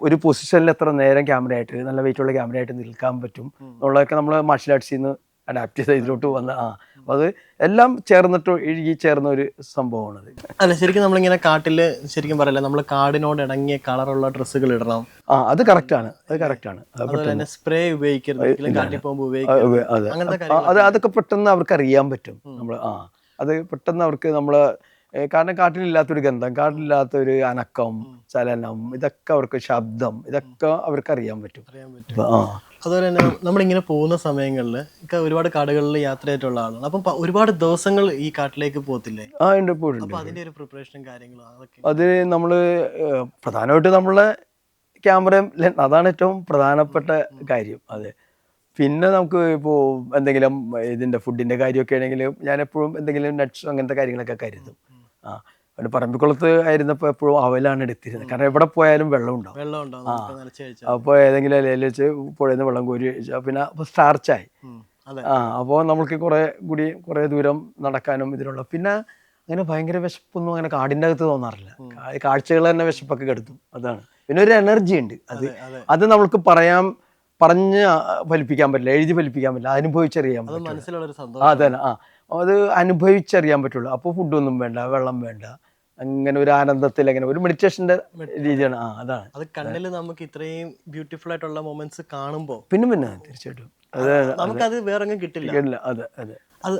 ഒരു പൊസിഷനിൽ എത്ര നേരം ക്യാമറയായിട്ട്, നല്ല വെയിറ്റുള്ള ക്യാമറയായിട്ട് നിൽക്കാൻ പറ്റും എന്നുള്ളതൊക്കെ നമ്മൾ മാർഷ്യൽ ആർട്സിൽ നിന്ന് അഡാപ്റ്റ് ചെയ്ത് ഇതിലോട്ട് വന്ന അപ്പോൾ അത് എല്ലാം ചേർന്നിട്ട് ഇഴുകി ചേർന്ന ഒരു സംഭവമാണത്. അല്ല, ശരിക്കും നമ്മളിങ്ങനെ കാട്ടിൽ ശരിക്കും പറയല്ലേ, നമ്മൾ കാടിനോട് ഇണങ്ങിയ കളറുള്ള ഡ്രസ്സുകൾ ഇടണം. അത് കറക്റ്റാണ്. സ്പ്രേ ഉപയോഗിക്കരുത്, കാട്ടിൽ പോകുമ്പോൾ ഉപയോഗിക്കരുത്. അതൊക്കെ പെട്ടെന്ന് അവർക്ക് അറിയാൻ പറ്റും. നമ്മൾ അത് പെട്ടെന്ന് അവർക്ക് നമ്മള്, കാരണം കാട്ടിലില്ലാത്തൊരു ഗന്ധം, കാട്ടിലില്ലാത്തൊരു അനക്കം, ചലനം, ഇതൊക്കെ അവർക്ക്, ശബ്ദം, ഇതൊക്കെ അവർക്ക് അറിയാൻ പറ്റും. അതുപോലെ തന്നെ നമ്മളിങ്ങനെ പോകുന്ന സമയങ്ങളിൽ ഒരുപാട് കാടുകളിൽ യാത്രയായിട്ടുള്ള ആളാണ്. അപ്പം ഒരുപാട് ദിവസങ്ങൾ ഈ കാട്ടിലേക്ക് പോകത്തില്ലേ? ഉണ്ട്, പോയിട്ടുണ്ട്. അതിന്റെ ഒരു പ്രിപ്പറേഷനും കാര്യങ്ങളും അതൊക്കെ അത് നമ്മള് പ്രധാനമായിട്ട് നമ്മളെ ക്യാമറ, അതാണ് ഏറ്റവും പ്രധാനപ്പെട്ട കാര്യം. അതെ. പിന്നെ നമുക്ക് ഇപ്പോൾ എന്തെങ്കിലും ഇതിൻ്റെ ഫുഡിൻ്റെ കാര്യമൊക്കെ ആണെങ്കിൽ ഞാൻ എപ്പോഴും എന്തെങ്കിലും നട്ട്സ് അങ്ങനത്തെ കാര്യങ്ങളൊക്കെ കരുതും. പിന്നെ പറമ്പിക്കുളത്ത് ആയിരുന്നപ്പോൾ എപ്പോഴും അവലാണ് എടുത്തിരുന്നത്. കാരണം എവിടെ പോയാലും വെള്ളം ഉണ്ടാവും. അപ്പോൾ ഏതെങ്കിലും ഇലയിൽ വെച്ച് പുഴയിൽ നിന്ന് വെള്ളം കോരി കഴിച്ചാൽ പിന്നെ സ്റ്റാർച്ചായി. അപ്പോൾ നമുക്ക് കുറേ ദൂരം നടക്കാനും ഇതിനുള്ള, പിന്നെ അങ്ങനെ ഭയങ്കര വിശപ്പൊന്നും അങ്ങനെ കാടിൻ്റെ അകത്ത് തോന്നാറില്ല. കാഴ്ചകൾ തന്നെ വിശപ്പൊക്കെ കെടുത്തും. അതാണ്. പിന്നെ ഒരു എനർജി ഉണ്ട്. അത് നമ്മൾക്ക് പറഞ്ഞ് ഫലിപ്പിക്കാൻ പറ്റില്ല, എഴുതി ഫലിപ്പിക്കാൻ പറ്റില്ല, അനുഭവിച്ചറിയാൻ പറ്റും. അതന്നെ. അത് അനുഭവിച്ചറിയാൻ പറ്റുള്ളൂ. അപ്പോൾ ഫുഡൊന്നും വേണ്ട, വെള്ളം വേണ്ട, അങ്ങനെ ഒരു ആനന്ദത്തിൽ, അങ്ങനെ ഒരു മെഡിറ്റേഷന്റെ രീതിയാണ്. അതാണ്. അത് കണ്ണിൽ നമുക്ക് ഇത്രയും ബ്യൂട്ടിഫുൾ ആയിട്ടുള്ള മൊമെന്റ്സ് കാണുമ്പോൾ പിന്നെ തീർച്ചയായിട്ടും നമുക്കത് വേറെ കിട്ടില്ല.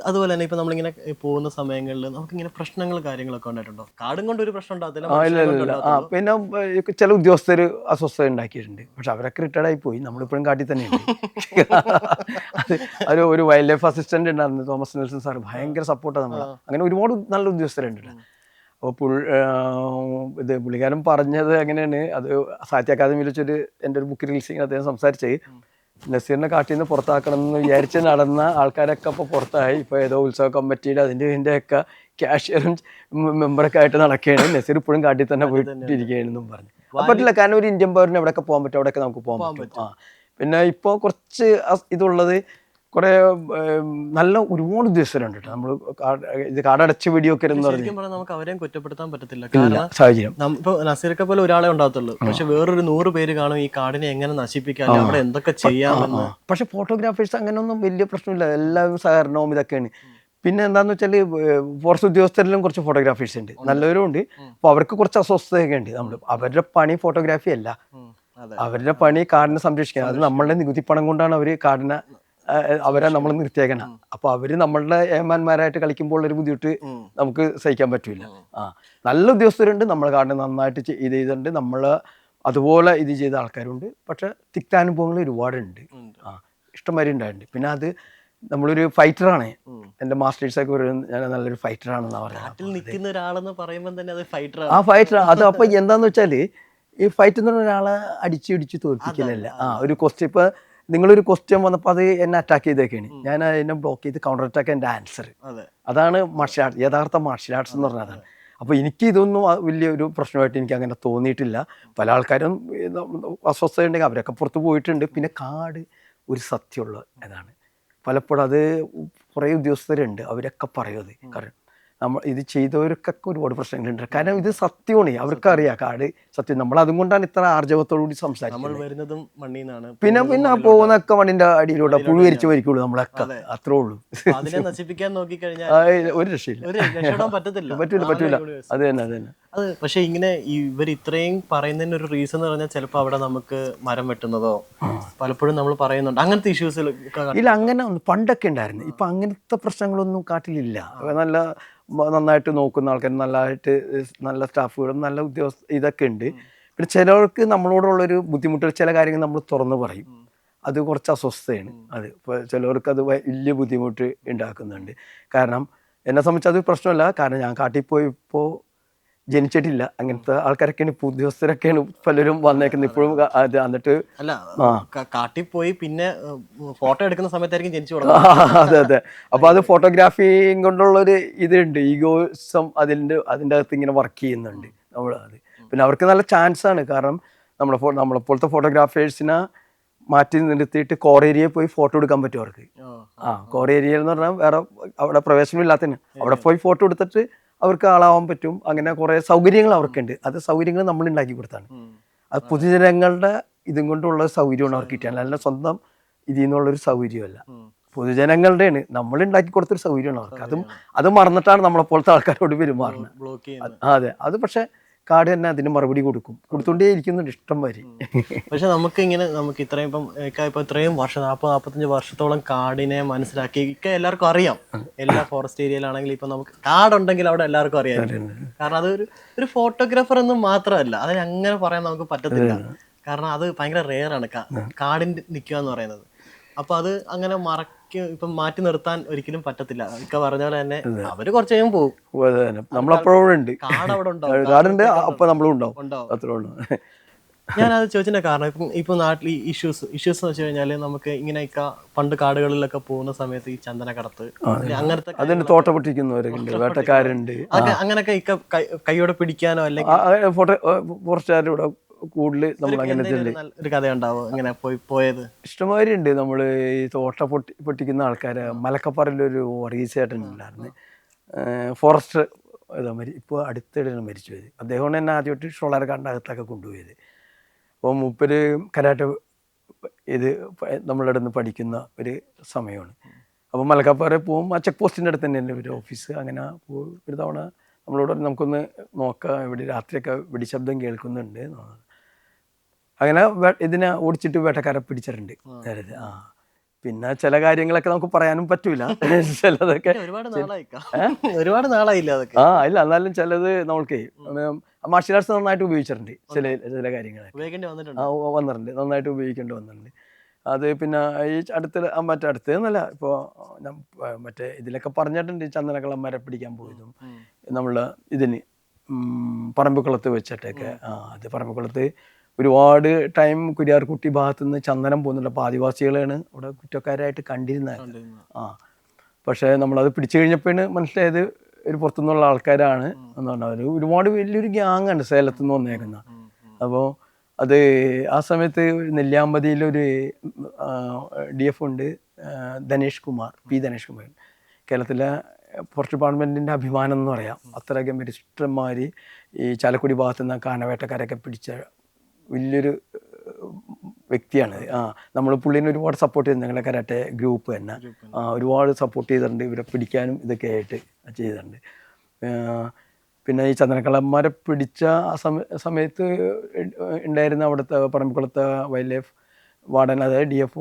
അതുപോലെ തന്നെ ഇപ്പൊ നമ്മളിങ്ങനെ പോകുന്ന സമയങ്ങളിൽ നമുക്കിങ്ങനെ പ്രശ്നങ്ങൾ കാര്യങ്ങളൊക്കെ ഉണ്ടായിട്ടുണ്ടോ? കാടും കൊണ്ട് ഒരു പ്രശ്നം ഉണ്ടാകത്തില്ല. പിന്നെ ചില ഉദ്യോഗസ്ഥർ അസ്വസ്ഥത ഉണ്ടാക്കിയിട്ടുണ്ട്. പക്ഷെ അവരൊക്കെ റിട്ടയർഡ് ആയി പോയി. നമ്മളിപ്പോഴും കാട്ടിൽ തന്നെയുണ്ട്. അത് ഒരു വൈൽഡ് ലൈഫ് അസിസ്റ്റന്റ് ഉണ്ടായിരുന്നു, തോമസ് നെൽസൺ സാർ. ഭയങ്കര സപ്പോർട്ടാണ് നമ്മൾ. അങ്ങനെ ഒരുപാട് നല്ല ഉദ്യോഗസ്ഥരുണ്ട്. അപ്പോൾ പുള്ളിക്കാരൻ പറഞ്ഞത് എങ്ങനെയാണ്, അത് സാഹിത്യ അക്കാദമിയിൽ വെച്ചൊരു എൻ്റെ ഒരു ബുക്ക് റിലീസിങ് അദ്ദേഹം സംസാരിച്ച്, നസീറിനെ കാട്ടിൽ നിന്ന് പുറത്താക്കണം എന്ന് വിചാരിച്ച് നടന്ന ആൾക്കാരൊക്കെ ഇപ്പോൾ പുറത്തായി. ഇപ്പോൾ ഏതോ ഉത്സവ കമ്മിറ്റിയുടെ ഇതിൻ്റെയൊക്കെ ക്യാഷ്യറും മെമ്പറൊക്കെ ആയിട്ട് നടക്കുകയാണ്. നസീർ ഇപ്പോഴും കാട്ടിൽ തന്നെ പോയിട്ടിരിക്കുകയാണെന്നും പറഞ്ഞു. പറ്റില്ല, കാരണം ഒരു ഇന്ത്യൻ പൗരന് എവിടെയൊക്കെ പോകാൻ പറ്റും, അവിടെയൊക്കെ നമുക്ക് പോകാൻ പറ്റും. പിന്നെ ഇപ്പോൾ കുറച്ച് ഇതുള്ളത് കുറെ നല്ല ഒരുപാട് ഉദ്യോഗസ്ഥരുണ്ട് കേട്ടോ. നമ്മൾ ഇത് കാടടച്ച് വെടിയൊക്കെ നമുക്ക് അവരെയും കുറ്റപ്പെടുത്താൻ പറ്റത്തില്ല. സാഹചര്യം ഇപ്പൊ നസീറൊക്കെ പോലെ ഒരാളെ ഉണ്ടാകത്തുള്ളൂ. പക്ഷെ വേറൊരു 100 പേര് കാണും ഈ കാടിനെ എങ്ങനെ നശിപ്പിക്കാം, അവിടെ എന്തൊക്കെ ചെയ്യാമെന്ന്. പക്ഷെ ഫോട്ടോഗ്രാഫേഴ്സ് അങ്ങനെയൊന്നും വലിയ പ്രശ്നമില്ല, എല്ലാവരും സഹകരണവും ഇതൊക്കെയാണ്. പിന്നെ എന്താന്ന് വെച്ചാൽ ഫോറസ്റ്റ് ഉദ്യോഗസ്ഥരിലും കുറച്ച് ഫോട്ടോഗ്രാഫേഴ്സ് ഉണ്ട്, നല്ലവരും ഉണ്ട്. അപ്പോൾ അവർക്ക് കുറച്ച് അസ്വസ്ഥതയൊക്കെ ഉണ്ട്. നമ്മൾ അവരുടെ പണി ഫോട്ടോഗ്രാഫി അല്ല, അവരുടെ പണി കാടിനെ സംരക്ഷിക്കുക. അത് നമ്മളുടെ നികുതി പണം കൊണ്ടാണ് അവർ കാടിനെ അവരെ നമ്മൾ നിർത്തിയേക്കണം. അപ്പോൾ അവർ നമ്മളുടെ ഏമാന്മാരായിട്ട് കളിക്കുമ്പോൾ ഒരു ബുദ്ധിമുട്ട് നമുക്ക് സഹിക്കാൻ പറ്റില്ല. നല്ല ഉദ്യോഗസ്ഥരുണ്ട്, നമ്മളെ കാടിനെ നന്നായിട്ട് ഇത് ചെയ്തിട്ടുണ്ട്, നമ്മൾ അതുപോലെ ഇത് ചെയ്ത ആൾക്കാരുണ്ട്. പക്ഷെ തിക്താനുഭവങ്ങൾ ഒരുപാടുണ്ട്, ഇഷ്ടംമാതിരി ഉണ്ടായിട്ടുണ്ട്. പിന്നെ അത് നമ്മളൊരു ഫൈറ്ററാണ്. എൻ്റെ മാസ്റ്റേഴ്സൊക്കെ ഞാൻ നല്ലൊരു ഫൈറ്ററാണെന്നാണ് പറയുന്നത്. ആ ഫൈറ്റർ അത് അപ്പോൾ എന്താന്ന് വെച്ചാൽ ഈ ഫൈറ്റ് എന്ന് പറഞ്ഞ ഒരാളെ അടിച്ച് തോൽപ്പിക്കുന്നില്ല. ഒരു ക്വസ്റ്റ്യൻ ഇപ്പോൾ നിങ്ങളൊരു ക്വസ്റ്റ്യൻ വന്നപ്പോൾ അത് എന്നെ അറ്റാക്ക് ചെയ്തൊക്കെയാണ്, ഞാൻ അതിനെ ബ്ലോക്ക് ചെയ്ത് കൗണ്ടർ അറ്റാക്ക് എൻ്റെ ആൻസർ. അതാണ് മാർഷ്യൽ ആർട്സ്, യഥാർത്ഥ മാർഷ്യൽ ആർട്സ് എന്ന് പറഞ്ഞാൽ അതാണ്. അപ്പോൾ എനിക്ക് ഇതൊന്നും വലിയൊരു പ്രശ്നമായിട്ട് എനിക്ക് അങ്ങനെ തോന്നിയിട്ടില്ല. പല ആൾക്കാരും അസ്വസ്ഥത ഉണ്ടെങ്കിൽ അവരൊക്കെ പുറത്ത് പോയിട്ടുണ്ട്. പിന്നെ കാട് ഒരു സത്യമുള്ള ഇതാണ്. പലപ്പോഴും അത് കുറേ ഉദ്യോഗസ്ഥരുണ്ട്, അവരൊക്കെ പറയും അത്. കാരണം നമ്മൾ ഇത് ചെയ്തവർക്കൊക്കെ ഒരുപാട് പ്രശ്നങ്ങളുണ്ട്. കാരണം ഇത് സത്യമാണ്, അവർക്കറിയാം കാട് സത്യം. നമ്മൾ അതും കൊണ്ടാണ് ഇത്ര ആർജവത്തോടുകൂടി സംസാരിക്കുന്നത്. പിന്നെ പോകുന്നൊക്കെ മണ്ണിന്റെ അടിയിലൂടെ പുഴു വരിച്ച് വരിക്കുള്ളൂ നമ്മളൊക്കെ, അത്രേ ഉള്ളൂ. ഒരു രക്ഷയില്ല, പറ്റൂല. അത് തന്നെ. പക്ഷെ ഇങ്ങനെ ഇവർ ഇത്രയും പറയുന്നതിന് ഒരു റീസൺ എന്ന് പറഞ്ഞാൽ ചിലപ്പോൾ അവിടെ നമുക്ക് മരം വെട്ടുന്നതോ പലപ്പോഴും നമ്മൾ പറയുന്നുണ്ട് അങ്ങനത്തെ ഇഷ്യൂസ് ഇല്ല. അങ്ങനെ പണ്ടൊക്കെ ഉണ്ടായിരുന്നു, ഇപ്പൊ അങ്ങനത്തെ പ്രശ്നങ്ങളൊന്നും കാട്ടിലില്ല. നന്നായിട്ട് നോക്കുന്ന ആൾക്കാർ, നല്ല സ്റ്റാഫുകളും നല്ല ഇതൊക്കെ ഉണ്ട്. പിന്നെ ചിലർക്ക് നമ്മളോടുള്ളൊരു ബുദ്ധിമുട്ടുകൾ, ചില കാര്യങ്ങൾ നമ്മൾ തുറന്നു പറയും, അത് കുറച്ച് അസ്വസ്ഥതയാണ്. അത് ഇപ്പോൾ ചിലവർക്ക് അത് വലിയ ബുദ്ധിമുട്ട് ഉണ്ടാക്കുന്നുണ്ട്. കാരണം എന്നെ സംബന്ധിച്ച് അത് പ്രശ്നമല്ല. കാരണം ഞാൻ കാട്ടിൽ പോയിപ്പോൾ ജനിച്ചിട്ടില്ല. അങ്ങനത്തെ ആൾക്കാരൊക്കെയാണ്, ഇപ്പോൾ ഉദ്യോഗസ്ഥരൊക്കെയാണ് പലരും വന്നേക്കുന്നത് ഇപ്പോഴും. അത് എന്നിട്ട് കാട്ടിൽ പോയി പിന്നെ ഫോട്ടോ എടുക്കുന്ന സമയത്തായിരിക്കും ജനിച്ചു. അതെ. അപ്പോൾ അത് ഫോട്ടോഗ്രാഫി കൊണ്ടുള്ളൊരു ഇതുണ്ട്, ഈഗോസം അതിൻ്റെ അകത്ത് ഇങ്ങനെ വർക്ക് ചെയ്യുന്നുണ്ട് നമ്മൾ. അത് പിന്നെ അവർക്ക് നല്ല ചാൻസാണ്. കാരണം നമ്മളെപ്പോലത്തെ ഫോട്ടോഗ്രാഫേഴ്സിനെ മാറ്റി നിർത്തിയിട്ട് കോർ ഏരിയയിൽ പോയി ഫോട്ടോ എടുക്കാൻ പറ്റും അവർക്ക്. കോർ ഏരിയയിൽ എന്ന് പറഞ്ഞാൽ വേറെ അവിടെ പ്രവേശനമില്ലാത്തതിന് അവിടെ പോയി ഫോട്ടോ എടുത്തിട്ട് അവർക്ക് ആളാവാൻ പറ്റും. അങ്ങനെ കുറേ സൗകര്യങ്ങൾ അവർക്കുണ്ട്. അത് സൗകര്യങ്ങൾ നമ്മൾ ഉണ്ടാക്കി കൊടുത്താണ്. അത് പൊതുജനങ്ങളുടെ ഇതും കൊണ്ടുള്ള സൗകര്യമാണ് അവർക്ക് കിട്ടിയത്, അല്ല സ്വന്തം ഇതിൽ നിന്നുള്ളൊരു സൗകര്യമല്ല. പൊതുജനങ്ങളുടെയാണ്, നമ്മൾ ഉണ്ടാക്കി കൊടുത്തൊരു സൗകര്യമാണ് അവർക്ക്. അത് മറന്നിട്ടാണ് നമ്മളെപ്പോലത്തെ ആൾക്കാരോട് പെരുമാറുന്നത്. അതെ. അത് പക്ഷെ കാട് തന്നെ അതിന് മറുപടി കൊടുത്തുകൊണ്ടേ ഇരിക്കുന്നുണ്ട് ഇഷ്ടം വരെ. പക്ഷെ നമുക്ക് ഇത്രയും വർഷം 40-45 വർഷത്തോളം കാടിനെ മനസ്സിലാക്കി എല്ലാവർക്കും അറിയാം. എല്ലാ ഫോറസ്റ്റ് ഏരിയയിലാണെങ്കിൽ ഇപ്പൊ നമുക്ക് കാടുണ്ടെങ്കിൽ അവിടെ എല്ലാവർക്കും അറിയാം. കാരണം അത് ഒരു ഫോട്ടോഗ്രാഫർ എന്ന് മാത്രമല്ല, അതിന് അങ്ങനെ പറയാൻ നമുക്ക് പറ്റത്തില്ല. കാരണം അത് ഭയങ്കര റെയറാണ് കാടിന്റെ നിൽക്കുക എന്ന് പറയുന്നത്. അപ്പൊ അത് അങ്ങനെ ഇപ്പം മാറ്റി നിർത്താൻ ഒരിക്കലും പറ്റത്തില്ല. ഒക്കെ പറഞ്ഞ പോലെ തന്നെ അവര് കുറച്ച് കഴിയുമ്പോൾ പോകും, നമ്മളപ്പോഴുണ്ട്. കാടുണ്ട്, അപ്പൊ നമ്മളും ഉണ്ടാവും. അത്രേ ഉള്ളൂ. ഞാനത് ചോദിച്ചതിന്റെ കാരണം ഇപ്പൊ നാട്ടിൽ ഇഷ്യൂസ് എന്ന് വെച്ച് കഴിഞ്ഞാല് നമുക്ക് ഇങ്ങനെയൊക്കെ പണ്ട് കാടുകളിലൊക്കെ പോകുന്ന സമയത്ത് ഈ ചന്ദനക്കടത്ത് അങ്ങനത്തെ അതിന്റെ തോട്ട പൊട്ടിക്കുന്നവരുണ്ട്, വേട്ടക്കാരുണ്ട്. അങ്ങനെയൊക്കെ കൈയോടെ പിടിക്കാനോ അല്ലെങ്കിൽ ഫോറസ്റ്റുകാരുടെ കൂടുതൽ നമ്മൾ അങ്ങനെ ഒരു കഥയുണ്ടാവും ഇങ്ങനെ പോയത് ഇഷ്ടംമാതിരി ഉണ്ട്. നമ്മൾ ഈ തോട്ട പൊട്ടിക്കുന്ന ആൾക്കാർ മലക്കപ്പാറയിലൊരു വർഗീസേട്ടൻ ഉണ്ടായിരുന്നു, ഫോറസ്റ്റ് ഇപ്പോൾ അടുത്തിടെയാണ് മരിച്ചു പോയത്. അദ്ദേഹമാണ് എന്നെ ആദ്യമായിട്ട് ഷോളാർക്കാടിൻ്റെ അകത്തൊക്കെ കൊണ്ടുപോയത്. അപ്പോൾ മൂപ്പര് കരാട്ടെ ഇത് നമ്മളുടെ അടുത്ത് പഠിക്കുന്ന ഒരു സമയമാണ്. അപ്പോൾ മലക്കപ്പാറ പോകും, ആ ചെക്ക് പോസ്റ്റിൻ്റെ അടുത്ത് തന്നെ എൻ്റെ ഒരു ഓഫീസ്. അങ്ങനെ ഒരു തവണ നമ്മളോട് നമുക്കൊന്ന് നോക്കാം, ഇവിടെ രാത്രിയൊക്കെ വെടിശബ്ദം കേൾക്കുന്നുണ്ട്. അങ്ങനെ ഇതിനെ ഓടിച്ചിട്ട് വേട്ടക്കാരെ പിടിച്ചിട്ടുണ്ട് നേരത്തെ. പിന്നെ ചില കാര്യങ്ങളൊക്കെ നമുക്ക് പറയാനും പറ്റൂല, ചിലതൊക്കെ ഒരുപാട് നാളായില്ല അതൊക്കെ. ഇല്ല, എന്നാലും ചിലത് നമ്മൾക്ക് മാർഷ്യൽ ആർട്സ് നന്നായിട്ട് ഉപയോഗിച്ചിട്ടുണ്ട്. ചില കാര്യങ്ങളൊക്കെ വന്നിട്ടുണ്ട്, നന്നായിട്ട് ഉപയോഗിക്കേണ്ടി വന്നിട്ടുണ്ട്. അത് പിന്നെ ഈ അടുത്ത് എന്നല്ല, ഇപ്പോൾ മറ്റേ ഇതിലൊക്കെ പറഞ്ഞിട്ടുണ്ട്, ചന്ദനക്കള്ളന്മാരെ പിടിക്കാൻ പോയതും നമ്മള് ഇതിന് പറമ്പിക്കുളത്ത് വെച്ചിട്ടൊക്കെ. അത് പറമ്പിക്കുളത്ത് ഒരുപാട് ടൈം കുര്യാർകുട്ടി ഭാഗത്തു നിന്ന് ചന്ദനം പോകുന്നുണ്ട്. അപ്പോൾ ആദിവാസികളാണ് അവിടെ കുറ്റക്കാരായിട്ട് കണ്ടിരുന്നത്. പക്ഷേ നമ്മളത് പിടിച്ചു കഴിഞ്ഞപ്പോഴാണ് മനസ്സിലായത് ഒരു പുറത്തുനിന്നുള്ള ആൾക്കാരാണ് എന്ന് പറഞ്ഞാൽ. ഒരുപാട് വലിയൊരു ഗ്യാങ്ങാണ് സേലത്തു നിന്ന് വന്നേക്കുന്നത്. അപ്പോൾ അത് ആ സമയത്ത് നെല്ലിയാമ്പതിയിലൊരു DF ഉണ്ട്, ധനേഷ് കുമാർ, P. ധനേഷ് കുമാർ, കേരളത്തിലെ ഫോറസ്റ്റ് ഡിപ്പാർട്ട്മെൻറ്റിൻ്റെ അഭിമാനം എന്ന് പറയാം. അത്രയ്ക്കും ഇഷ്ടംമാതിരി ഈ ചാലക്കുടി ഭാഗത്തു നിന്ന് കാനവേട്ടക്കാരൊക്കെ പിടിച്ച വലിയൊരു വ്യക്തിയാണ്. നമ്മൾ പുള്ളിനെ ഒരുപാട് സപ്പോർട്ട് ചെയ്തു, ഞങ്ങളുടെ കരാട്ടെ ഗ്രൂപ്പ് തന്നെ ഒരുപാട് സപ്പോർട്ട് ചെയ്തിട്ടുണ്ട്. ഇവരെ പിടിക്കാനും ഇതൊക്കെ ആയിട്ട് ചെയ്തിട്ടുണ്ട്. പിന്നെ ഈ ചന്ദനക്കള്ളന്മാരെ പിടിച്ച ആ സമയത്ത് ഉണ്ടായിരുന്ന അവിടുത്തെ പറമ്പിക്കുളത്തെ വൈൽഡ് ലൈഫ് വാർഡൻ, അതായത് DF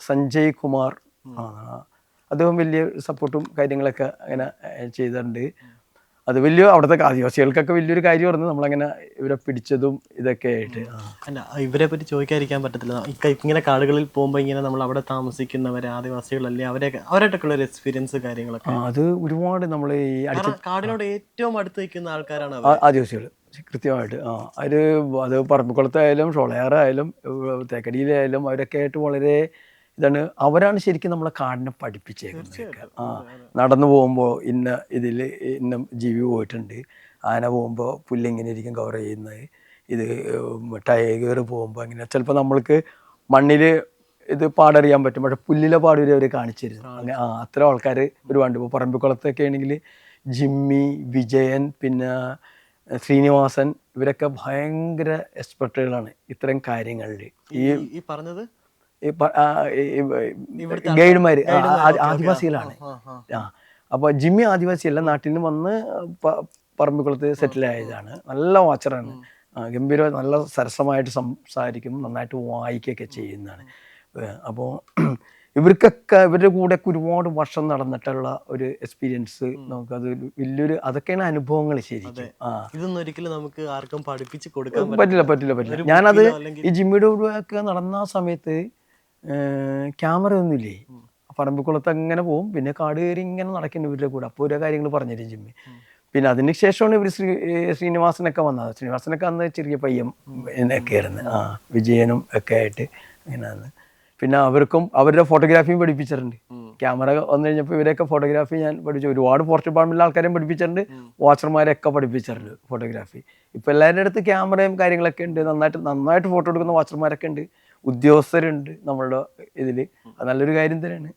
സഞ്ജയ് കുമാർ അദ്ദേഹം വലിയ സപ്പോർട്ടും കാര്യങ്ങളൊക്കെ അങ്ങനെ ചെയ്തിട്ടുണ്ട്. അത് വലിയ അവിടുത്തെ ആദിവാസികൾക്കൊക്കെ വലിയൊരു കാര്യമായിരുന്നു നമ്മളങ്ങനെ ഇവരെ പിടിച്ചതും ഇതൊക്കെ ആയിട്ട്. അല്ല, ഇവരെ പറ്റി ചോദിക്കാതിരിക്കാൻ പറ്റത്തില്ല. ഇങ്ങനെ കാടുകളിൽ പോകുമ്പോൾ ഇങ്ങനെ നമ്മൾ അവിടെ താമസിക്കുന്നവരെ ആദിവാസികളല്ലേ അവരായിട്ടൊക്കെ ഉള്ള ഒരു എക്സ്പീരിയൻസ് കാര്യങ്ങളൊക്കെ അത് ഒരുപാട് നമ്മൾ ഈ കാടിനോട് ഏറ്റവും അടുത്ത് നിൽക്കുന്ന ആൾക്കാരാണ് ആദിവാസികൾ കൃത്യമായിട്ട്. അത് പറമ്പിക്കുളത്തായാലും ഷോളയാറായാലും തേക്കടിയിലായാലും അവരൊക്കെ ആയിട്ട് വളരെ ഇതാണ്. അവരാണ് ശരിക്കും നമ്മളെ കാടിനെ പഠിപ്പിച്ചേക്കുന്നത്. നടന്നു പോകുമ്പോൾ ഇന്ന ജീവി പോയിട്ടുണ്ട്, ആന പോകുമ്പോൾ പുല്ലിങ്ങനെ ഇരിക്കും കവർ ചെയ്യുന്നത്, ഇത് ടൈഗർ പോകുമ്പോൾ അങ്ങനെ. ചിലപ്പോൾ നമ്മൾക്ക് മണ്ണിൽ ഇത് പാടറിയാൻ പറ്റും, പക്ഷെ പുല്ലിലെ പാട് വരെ അവർ കാണിച്ചു തരുന്നു. അങ്ങനെ അത്തരം ആൾക്കാർ ഒരുപാട്. ഇപ്പോൾ പറമ്പിക്കുളത്തൊക്കെ ആണെങ്കിൽ ജിമ്മി, വിജയൻ, പിന്നെ ശ്രീനിവാസൻ, ഇവരൊക്കെ ഭയങ്കര എക്സ്പെർട്ടുകളാണ് ഇത്തരം കാര്യങ്ങളിൽ. ഈ പറഞ്ഞത് ഗൈഡുമാർ ആദിവാസികളാണ്. അപ്പോൾ ജിമ്മി ആദിവാസിയല്ല, നാട്ടിൽ നിന്ന് വന്ന് പറമ്പിക്കുളത്ത് സെറ്റിൽ ആയതാണ്. നല്ല വാച്ചറാണ്, ഗംഭീര നല്ല സരസമായിട്ട് സംസാരിക്കും, നന്നായിട്ട് വായിക്കുകയൊക്കെ ചെയ്യുന്നതാണ്. അപ്പോൾ ഇവർക്കൊക്കെ ഇവരുടെ കൂടെ ഒരുപാട് വർഷം നടന്നിട്ടുള്ള ഒരു എക്സ്പീരിയൻസ് നമുക്കത് വലിയൊരു അതൊക്കെയാണ് അനുഭവങ്ങൾ ശരിക്കും. ഇതൊന്നും ഒരിക്കലും നമുക്ക് ആർക്കും പഠിപ്പിച്ച് കൊടുക്കാൻ പറ്റില്ല. ഞാനത് ഈ ജിമ്മിയുടെ കൂടെ ഒക്കെ നടന്ന സമയത്ത് ക്യാമറ ഒന്നുമില്ലേ, പറമ്പിക്കുളത്ത് അങ്ങനെ പോകും, പിന്നെ കാട് കയറി ഇങ്ങനെ നടക്കുന്നു ഇവരുടെ കൂടെ. അപ്പോൾ ഓരോ കാര്യങ്ങൾ പറഞ്ഞുതരും ജിമ്മി. പിന്നെ അതിന് ശേഷമാണ് ഇവർ ശ്രീനിവാസനൊക്കെ വന്നത്. ശ്രീനിവാസനൊക്കെ അന്ന് ചെറിയ പയ്യൻ എന്നൊക്കെ ആയിരുന്നു. വിജയനും ഒക്കെ ആയിട്ട് ഇങ്ങനെയാണ്. പിന്നെ അവർക്കും അവരുടെ ഫോട്ടോഗ്രാഫിയും പഠിപ്പിച്ചിട്ടുണ്ട്. ക്യാമറ വന്നു കഴിഞ്ഞപ്പോൾ ഇവരെയൊക്കെ ഫോട്ടോഗ്രാഫി ഞാൻ പഠിച്ചു. ഒരുപാട് ഫോറസ്റ്റ് ഡിപ്പാർട്ട്മെൻറ്റിലെ ആൾക്കാരെയും പഠിപ്പിച്ചിട്ടുണ്ട്, വാച്ചർമാരെയൊക്കെ പഠിപ്പിച്ചിട്ടുണ്ട് ഫോട്ടോഗ്രാഫി. ഇപ്പോൾ എല്ലാവരുടെ അടുത്ത് ക്യാമറയും കാര്യങ്ങളൊക്കെ ഉണ്ട്. നന്നായിട്ട് ഫോട്ടോ എടുക്കുന്ന വാച്ചർമാരൊക്കെ ഉണ്ട്, ഉദ്യോഗസ്ഥരുണ്ട് നമ്മളുടെ ഇതിൽ. അത് നല്ലൊരു കാര്യം തന്നെയാണ്.